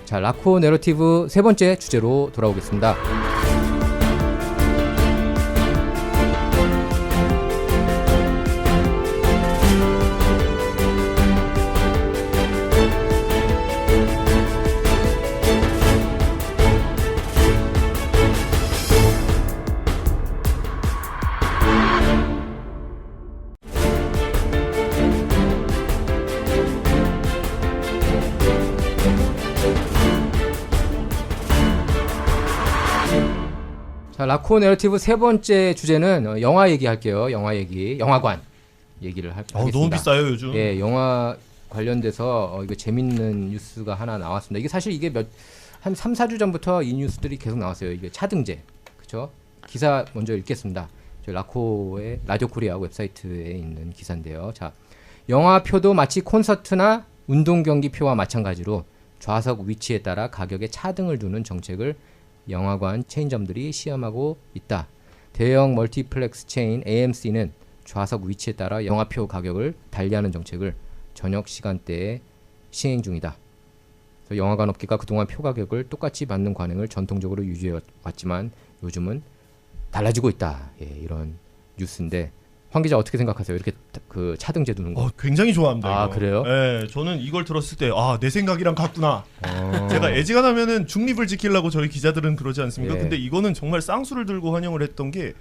자, 라코 내러티브 세 번째 주제로 돌아오겠습니다. 자, 라코 내러티브 세 번째 주제는 영화 얘기할게요. 영화관 얘기를 하겠습니다. 너무 비싸요 요즘. 예, 영화 관련돼서 이거 재밌는 뉴스가 하나 나왔습니다. 이게 사실 이게 한 3, 4주 전부터 이 뉴스들이 계속 나왔어요. 이게 차등제. 그렇죠? 기사 먼저 읽겠습니다. 저희 라코의 라디오 코리아 웹사이트에 있는 기사인데요. 자, 영화표도 마치 콘서트나 운동 경기 표와 마찬가지로 좌석 위치에 따라 가격에 차등을 두는 정책을 영화관 체인점들이 시험하고 있다. 대형 멀티플렉스 체인 AMC는 좌석 위치에 따라 영화표 가격을 달리하는 정책을 저녁 시간대에 시행 중이다. 그래서 영화관 업계가 그동안 표 가격을 똑같이 받는 관행을 전통적으로 유지해 왔지만 요즘은 달라지고 있다. 예, 이런 뉴스인데 황 기자 어떻게 생각하세요? 이렇게 그 차등제 두는 거. 굉장히 좋아합니다. 아, 이거. 그래요? 네, 저는 이걸 들었을 때 내 생각이랑 같구나. 제가 애지간하면은 중립을 지키려고 저희 기자들은 그러지 않습니까? 예. 근데 이거는 정말 쌍수를 들고 환영을 했던 게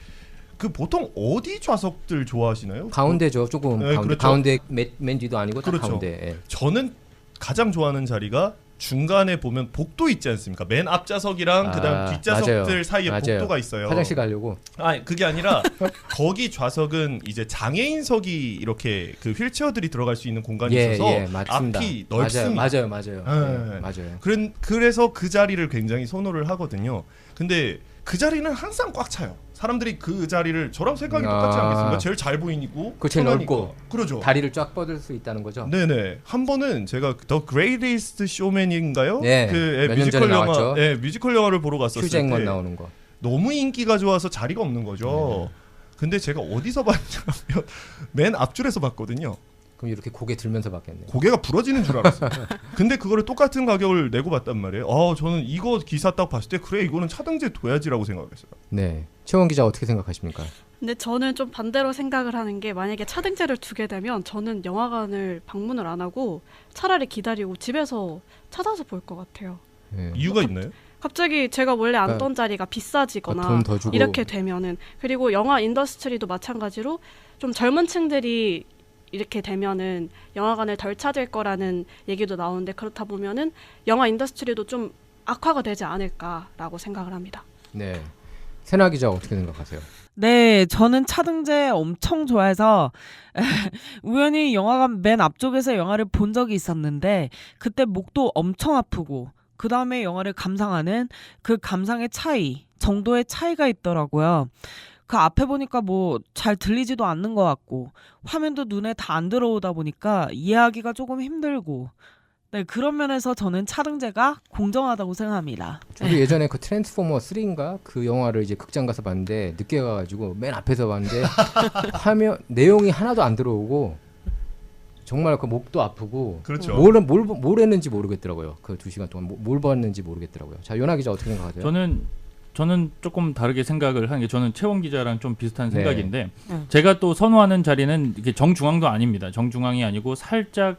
그 보통 어디 좌석들 좋아하시나요? 가운데죠. 조금 네, 가운데. 그렇죠. 가운데 맨 뒤도 아니고 딱 그렇죠. 가운데. 예. 저는 가장 좋아하는 자리가 중간에 보면 복도 있지 않습니까? 맨 앞좌석이랑 그다음 뒷좌석들 맞아요. 사이에 맞아요. 복도가 있어요. 화장실 가려고. 그게 아니라 거기 좌석은 이제 장애인석이 이렇게 그 휠체어들이 들어갈 수 있는 공간이 있어서 맞습니다. 앞이 넓습니다. 맞아요. 네. 네, 맞아요. 그래서 그 자리를 굉장히 선호를 하거든요. 근데 그 자리는 항상 꽉 차요. 사람들이 그 자리를 저랑 생각이 똑같지 않겠습니까? 제일 잘 보이고 그 제일 편하니까. 넓고 그러죠. 다리를 쫙 뻗을 수 있다는 거죠. 네네. 한 번은 제가 The Greatest Showman인가요? 네, 그 몇년 전에 나왔죠. 뮤지컬 영화를 보러 갔었을 휴 잭먼 때 나오는 거. 너무 인기가 좋아서 자리가 없는 거죠. 근데 제가 어디서 봤냐면 맨 앞줄에서 봤거든요. 그럼 이렇게 고개 들면서 봤겠네. 고개가 부러지는 줄 알았어요. 근데 그거를 똑같은 가격을 내고 봤단 말이에요. 저는 이거 기사 딱 봤을 때 그래 이거는 차등제 둬야지라고 생각했어요. 네. 최원 기자 어떻게 생각하십니까? 근데 저는 좀 반대로 생각을 하는 게 만약에 차등제를 두게 되면 저는 영화관을 방문을 안 하고 차라리 기다리고 집에서 찾아서 볼 것 같아요. 네. 이유가 있나요? 갑자기 제가 원래 앉던 자리가 비싸지거나 돈 더 주고 이렇게 되면은 그리고 영화 인더스트리도 마찬가지로 좀 젊은 층들이 이렇게 되면은 영화관을 덜 찾을 거라는 얘기도 나오는데 그렇다 보면은 영화 인더스트리도 좀 악화가 되지 않을까라고 생각을 합니다. 네. 세나 기자 어떻게 생각하세요? 네, 저는 차등제 엄청 좋아해서 우연히 영화관 맨 앞쪽에서 영화를 본 적이 있었는데 그때 목도 엄청 아프고 그 다음에 영화를 감상하는 그 감상의 차이, 정도의 차이가 있더라고요. 그 앞에 보니까 뭐 잘 들리지도 않는 것 같고 화면도 눈에 다 안 들어오다 보니까 이해하기가 조금 힘들고 네, 그런 면에서 저는 차등제가 공정하다고 생각합니다. 저도 예전에 그 트랜스포머 3인가 그 영화를 이제 극장 가서 봤는데 늦게 가가지고 맨 앞에서 봤는데 화면 내용이 하나도 안 들어오고 정말 그 목도 아프고 그렇죠. 뭘 했는지 모르겠더라고요. 그 2시간 동안 뭘 봤는지 모르겠더라고요. 자, 요나 기자 어떻게 생각하세요? 저는 조금 다르게 생각을 하는 게 저는 채원 기자랑 좀 비슷한 네. 생각인데 제가 또 선호하는 자리는 이게 정중앙도 아닙니다. 정중앙이 아니고 살짝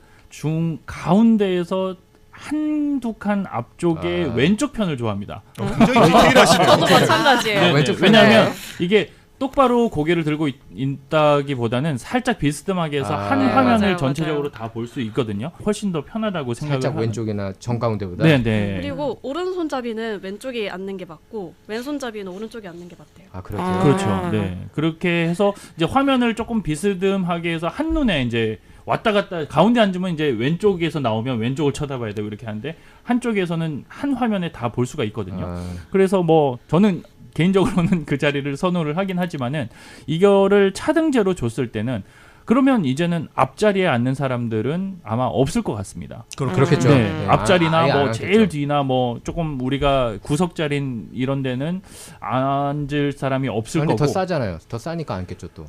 가운데에서 한두 칸 앞쪽에 왼쪽 편을 좋아합니다. 굉장히 디테일하시네요. 저도 마찬가지예요. 네, 왼쪽 왜냐하면 편에. 이게 똑바로 고개를 들고 있다기보다는 살짝 비스듬하게 해서 한 네, 화면을 맞아요, 전체적으로 다 볼 수 있거든요. 훨씬 더 편하다고 생각을 살짝 왼쪽이나 정가운데보다. 네. 그리고 오른손잡이는 왼쪽에 앉는 게 맞고 왼손잡이는 오른쪽에 앉는 게 맞대요. 아, 그렇게요. 그렇죠. 네. 그렇게 해서 이제 화면을 조금 비스듬하게 해서 한눈에 이제 왔다 갔다 가운데 앉으면 이제 왼쪽에서 나오면 왼쪽을 쳐다봐야 되고 이렇게 하는데 한쪽에서는 한 화면에 다 볼 수가 있거든요. 아, 그래서 뭐 저는 개인적으로는 그 자리를 선호를 하긴 하지만은 이거를 차등제로 줬을 때는 그러면 이제는 앞자리에 앉는 사람들은 아마 없을 것 같습니다. 그렇겠죠. 네, 네. 앞자리나 아예 안 뭐 앉겠죠. 제일 뒤나 뭐 조금 우리가 구석자리인 이런 데는 앉을 사람이 없을 근데 거고 더 싸잖아요. 더 싸니까 앉겠죠 또.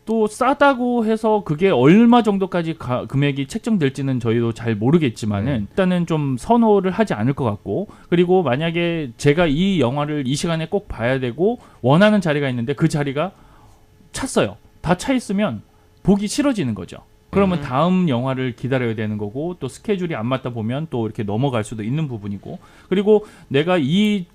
또 싸다고 해서 그게 얼마 정도까지 금액이 책정될지는 저희도 잘 모르겠지만은 일단은 좀 선호를 하지 않을 것 같고 그리고 만약에 제가 이 영화를 이 시간에 꼭 봐야 되고 원하는 자리가 있는데 그 자리가 찼어요. 다 차 있으면 보기 싫어지는 거죠. 그러면 다음 영화를 기다려야 되는 거고 또 스케줄이 안 맞다 보면 또 이렇게 넘어갈 수도 있는 부분이고 그리고 내가 이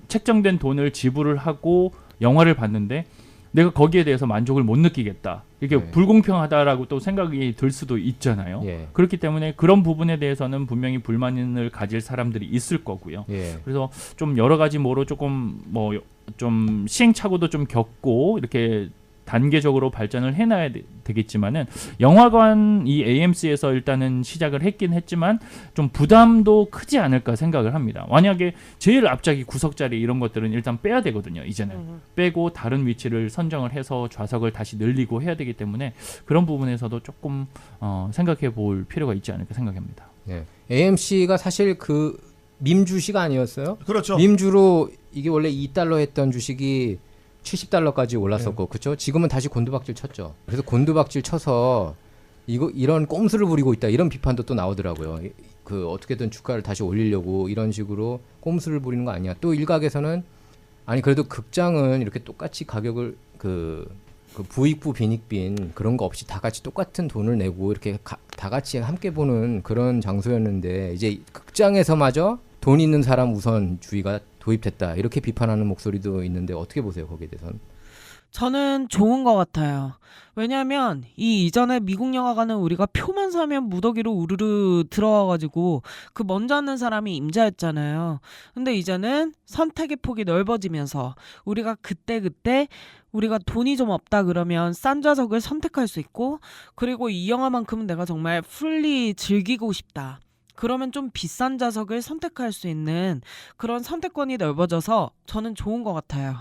책정된 돈을 지불을 하고 영화를 봤는데 내가 거기에 대해서 만족을 못 느끼겠다. 이게 네. 불공평하다라고 또 생각이 들 수도 있잖아요. 예. 그렇기 때문에 그런 부분에 대해서는 분명히 불만을 가질 사람들이 있을 거고요. 예. 그래서 좀 여러 가지 뭐로 조금 뭐 좀 시행착오도 좀 겪고 이렇게 단계적으로 발전을 해놔야 되겠지만은 영화관 이 AMC에서 일단은 시작을 했긴 했지만 좀 부담도 크지 않을까 생각을 합니다. 만약에 제일 앞자리 구석자리 이런 것들은 일단 빼야 되거든요. 이제는 빼고 다른 위치를 선정을 해서 좌석을 다시 늘리고 해야 되기 때문에 그런 부분에서도 조금 생각해 볼 필요가 있지 않을까 생각합니다. 예. AMC가 사실 그 밈 주식 아니었어요? 그렇죠. 밈주로 이게 원래 $2 했던 주식이 $70까지 올랐었고, 그렇죠? 지금은 다시 곤두박질 쳤죠. 그래서 곤두박질 쳐서 이런 꼼수를 부리고 있다 이런 비판도 또 나오더라고요. 그 어떻게든 주가를 다시 올리려고 이런 식으로 꼼수를 부리는 거 아니야. 또 일각에서는 아니 그래도 극장은 이렇게 똑같이 가격을 그 부익부 빈익빈 그런 거 없이 다 같이 똑같은 돈을 내고 이렇게 다 같이 함께 보는 그런 장소였는데 이제 극장에서마저 돈 있는 사람 우선주의가 도입됐다 이렇게 비판하는 목소리도 있는데 어떻게 보세요 거기에 대해서는? 저는 좋은 것 같아요. 왜냐하면 이 이전에 미국 영화관은 우리가 표만 사면 무더기로 우르르 들어와가지고 그 먼저 앉는 사람이 임자였잖아요. 근데 이제는 선택의 폭이 넓어지면서 우리가 그때 우리가 돈이 좀 없다 그러면 싼 좌석을 선택할 수 있고, 그리고 이 영화만큼은 내가 정말 풀리 즐기고 싶다. 그러면 좀 비싼 좌석을 선택할 수 있는 그런 선택권이 넓어져서 저는 좋은 것 같아요.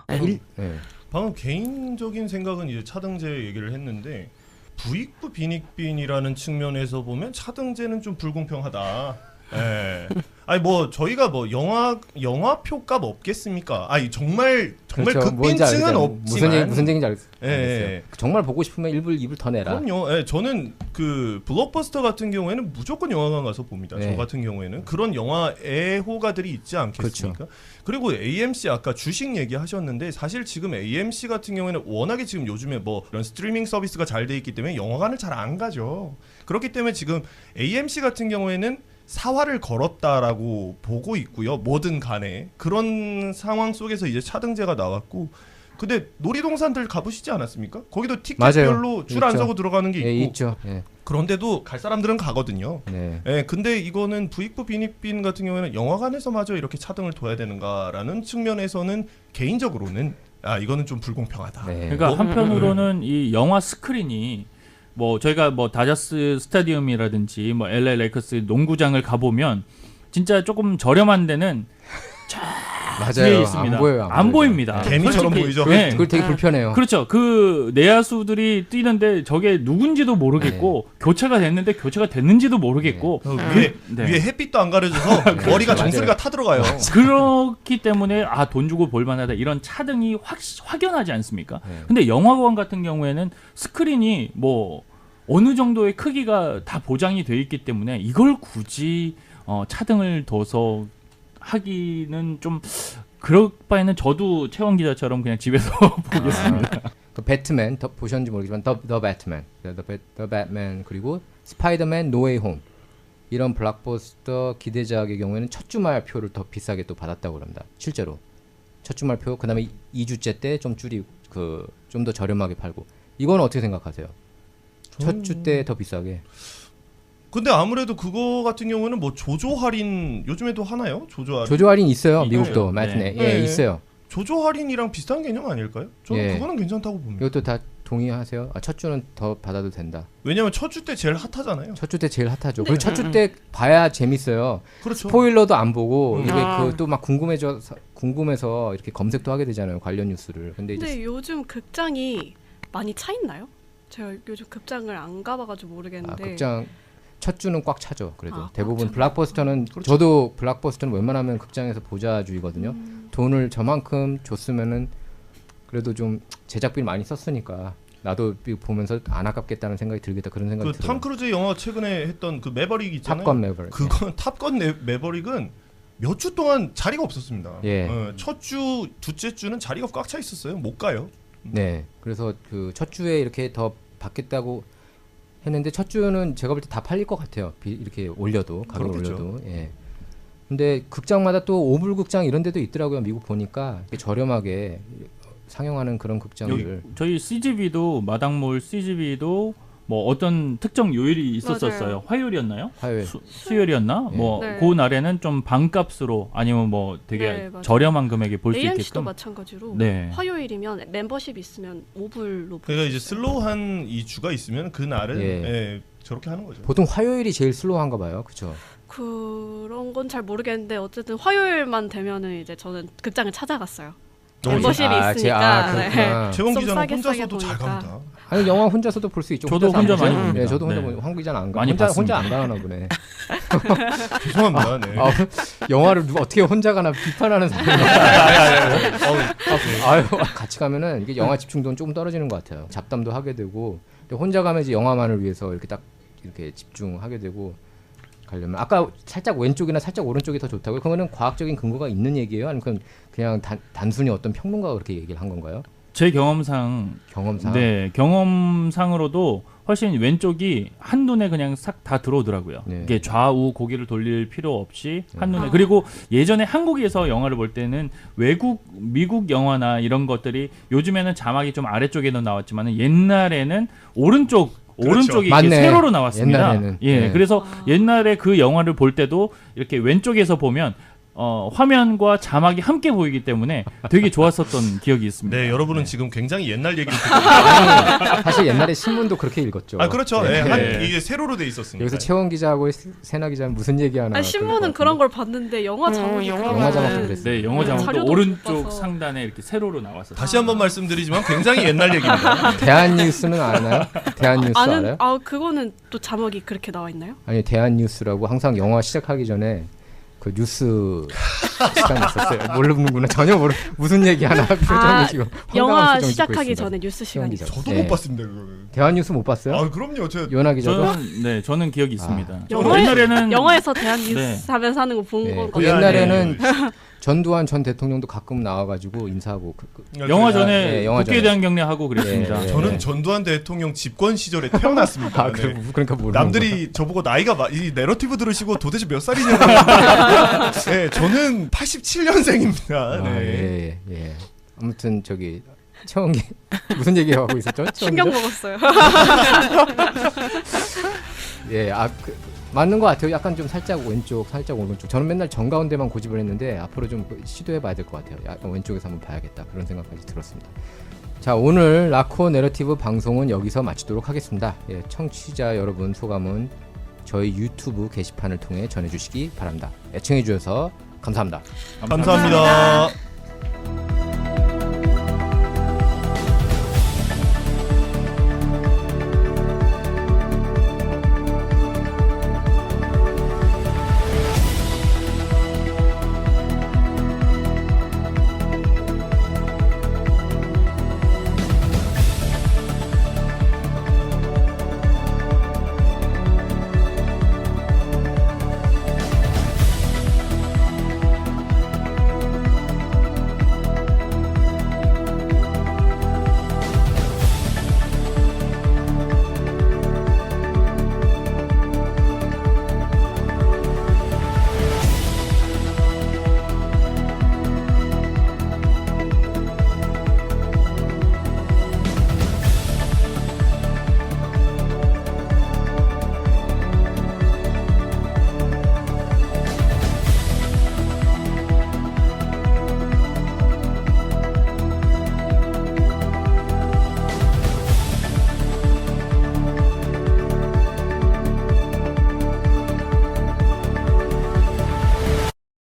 네. 방금 개인적인 생각은 이제 차등제 얘기를 했는데 부익부 빈익빈이라는 측면에서 보면 차등제는 좀 불공평하다. 예. 아니 뭐 저희가 뭐 영화표 값 없겠습니까? 아니 정말 그렇죠. 극빈층은 없지만 무슨 얘기인지 알겠어요. 예. 정말 보고 싶으면 일불 더 내라. 그럼요. 예, 저는 그 블록버스터 같은 경우에는 무조건 영화관 가서 봅니다. 네. 저 같은 경우에는 그런 영화 애호가들이 있지 않겠습니까? 그렇죠. 그리고 AMC 아까 주식 얘기하셨는데 사실 지금 AMC 같은 경우에는 워낙에 지금 요즘에 뭐 이런 스트리밍 서비스가 잘 돼 있기 때문에 영화관을 잘 안 가죠. 그렇기 때문에 지금 AMC 같은 경우에는 사활을 걸었다라고 보고 있고요. 뭐든 간에 그런 상황 속에서 이제 차등제가 나왔고, 근데 놀이동산들 가보시지 않았습니까? 거기도 티켓별로 줄 안 있죠. 서고 들어가는 게 있고, 있죠. 예. 그런데도 갈 사람들은 가거든요. 네. 예, 근데 이거는 부익부 빈익빈 같은 경우에는 영화관에서마저 이렇게 차등을 둬야 되는가라는 측면에서는 개인적으로는 이거는 좀 불공평하다. 네. 그러니까 한편으로는 이 영화 스크린이 뭐 저희가 뭐 다저스 스타디움이라든지 뭐 LA 레이커스 농구장을 가보면 진짜 조금 저렴한 데는 뒤에 맞아요. 있습니다. 안 보여요. 안 보입니다. 개미처럼 솔직히. 보이죠? 네. 그걸 되게 불편해요. 그렇죠. 그 내야수들이 뛰는데 저게 누군지도 모르겠고 교체가 됐는지도 모르겠고 위에 햇빛도 안 가려져서 머리가 맞아요. 정수리가 타들어가요. 그렇기 때문에 돈 주고 볼만하다 이런 차등이 확연하지 않습니까? 네. 근데 영화관 같은 경우에는 스크린이 뭐 어느 정도의 크기가 다 보장이 돼 있기 때문에 이걸 굳이 차등을 둬서 하기는 좀 그럴 바에는 저도 채원 기자처럼 그냥 집에서 보겠습니다. 그 배트맨 보셨는지 모르겠지만 더 배트맨, 더 배트맨 그리고 스파이더맨 노웨이 홈 이런 블록버스터 기대작의 경우에는 첫 주말 표를 더 비싸게 또 받았다고 그럽니다. 실제로 첫 주말 표 그다음에 2주째 때 좀 줄이고 좀 더 저렴하게 팔고 이건 어떻게 생각하세요? 첫 주 때 더 비싸게. 근데 아무래도 그거 같은 경우는 뭐 조조 할인 요즘에도 하나요? 조조 할인 있어요. 네. 미국도 네. 마트네. 네. 예, 있어요. 조조 할인이랑 비슷한 개념 아닐까요? 저는 예. 그거는 괜찮다고 봅니다. 이것도 다 동의하세요? 첫 주는 더 받아도 된다. 왜냐면 첫 주 때 제일 핫하잖아요. 첫 주 때 제일 핫하죠. 그리고 첫 주 때 봐야 재밌어요. 그렇죠. 스포일러도 안 보고 이게 아. 또 막 궁금해서 이렇게 검색도 하게 되잖아요. 관련 뉴스를. 근데 이제 근데 요즘 극장이 많이 차 있나요? 제가 요즘 극장을 안 가봐가지고 모르겠는데. 극장 첫 주는 꽉 차죠. 그래도 꽉 대부분 차죠. 블록버스터는 그렇죠. 저도 블록버스터는 웬만하면 극장에서 보자주의거든요. 돈을 저만큼 줬으면은 그래도 좀 제작비를 많이 썼으니까 나도 보면서 안 아깝겠다는 생각이 들겠다 그런 생각이 그 들어요. 탐 크루즈 영화 최근에 했던 그 매버릭 있잖아요. 탑건 매버릭. 그건 탑건 매버릭은 몇 주 동안 자리가 없었습니다. 예. 첫 주, 둘째 주는 자리가 꽉 차 있었어요. 못 가요. 네. 그래서 그 첫 주에 이렇게 더 받겠다고 했는데 첫 주는 제가 볼 때 다 팔릴 것 같아요. 이렇게 올려도 가격을 그렇겠죠. 올려도. 예. 근데 극장마다 또 오불 극장 이런 데도 있더라고요. 미국 보니까 이렇게 저렴하게 상영하는 그런 극장들. 저희 CGV도 마당몰 CGV도 뭐 어떤 특정 요일이 있었었어요. 맞아요. 화요일이었나요? 화요일. 수요일이었나? 네. 뭐 네. 그 날에는 좀 반값으로 아니면 뭐 되게 네, 맞아요. 저렴한 금액에 볼 수 AMC도 있게끔. 마찬가지로 네. 화요일이면 멤버십 있으면 5불로 그러니까 이제 슬로우한 이 주가 있으면 그 날은 예. 예, 저렇게 하는 거죠. 보통 화요일이 제일 슬로우한가 봐요. 그렇죠? 그런 건 잘 모르겠는데 어쨌든 화요일만 되면은 이제 저는 극장을 찾아갔어요. 멤버십이 있으니까. 네. 그렇구나. 최원 좀 기자는 싸게 혼자서도 잘 보니까. 갑니다. 아니 영화 혼자서도 볼 수 있죠. 저도 혼자 안 많이 보죠? 봅니다. 네, 저도 혼자 네. 보고 황 기자는 안 가. 많이 혼자 봤습니다. 안 가나 보네. 죄송합니다. 네. 영화를 누가 어떻게 혼자 가나 비판하는 사람이 아유, 같이 가면은 이게 영화 집중도는 조금 떨어지는 것 같아요. 잡담도 하게 되고 근데 혼자 가면 이제 영화만을 위해서 이렇게 딱 이렇게 집중하게 되고 가려면 아까 살짝 왼쪽이나 살짝 오른쪽이 더 좋다고요? 그거는 과학적인 근거가 있는 얘기예요? 아니면 그냥 단순히 어떤 평론가가 그렇게 얘기를 한 건가요? 제 경험상 경험상? 네, 경험상으로도 훨씬 왼쪽이 한눈에 그냥 싹 다 들어오더라고요. 네. 이게 좌우 고개를 돌릴 필요 없이 한눈에. 그리고 예전에 한국에서 영화를 볼 때는 미국 영화나 이런 것들이 요즘에는 자막이 좀 아래쪽에도 나왔지만 옛날에는 오른쪽이 이렇게 맞네. 세로로 나왔습니다. 옛날에는. 예, 네. 그래서 옛날에 그 영화를 볼 때도 이렇게 왼쪽에서 보면 화면과 자막이 함께 보이기 때문에 되게 좋았었던 기억이 있습니다. 네, 여러분은 지금 굉장히 옛날 얘기를 듣고 계세요. 사실 옛날에 신문도 그렇게 읽었죠. 아, 그렇죠. 네. 네. 이게 세로로 돼 있었으니까. 여기서 최원 기자하고 세나 기자는 무슨 얘기하나? 아니, 신문은 그런 걸 봤는데 영화 자막이 영화 자막도 그랬어요. 네, 영어 자막도 자료도 못 오른쪽 봐서. 상단에 이렇게 세로로 나왔었어요. 다시 한번 말씀드리지만 굉장히 옛날 얘기입니다. 대한뉴스는 아나요? 대한뉴스 알아요? 그거는 또 자막이 그렇게 나와 있나요? 아니 대한뉴스라고 항상 영화 시작하기 전에 그 뉴스 시간이 있었어요. 모르는구나. 전혀 무슨 얘기 하나 표정이 지금 영화 황당한 표정 짓고 시작하기 있습니다. 전에 뉴스 시간이 기자. 있어요. 저도 네. 못 봤습니다. 그거는. 대한뉴스 못 봤어요? 아, 그럼요. 저 요나 기자도? 저는 기억이 있습니다. 영화에는 영화에서 대한 뉴스 네. 하면서 하는 거 본 네. 거. 그 옛날에는 전두환 전 대통령도 가끔 나와가지고 인사하고 영화 전에 네, 영화 국회에 전에. 대한 경례하고 그랬습니다. 네, 네. 저는 전두환 대통령 집권 시절에 태어났습니다. 아, 네. 그러니까 모르는 남들이 저보고 나이가 이 내러티브 들으시고 도대체 몇 살이냐고 하는데 네, 저는 87년생입니다. 아, 네. 예. 아무튼 저기 최원기 무슨 얘기하고 있었죠? 충격 최원기죠? 먹었어요. 예, 맞는 것 같아요. 약간 좀 살짝 왼쪽, 살짝 오른쪽. 저는 맨날 정가운데만 고집을 했는데 앞으로 좀 시도해봐야 될 것 같아요. 약간 왼쪽에서 한번 봐야겠다 그런 생각까지 들었습니다. 자, 오늘 라코 내러티브 방송은 여기서 마치도록 하겠습니다. 예, 청취자 여러분 소감은 저희 유튜브 게시판을 통해 전해주시기 바랍니다. 애청해주셔서 감사합니다. 감사합니다.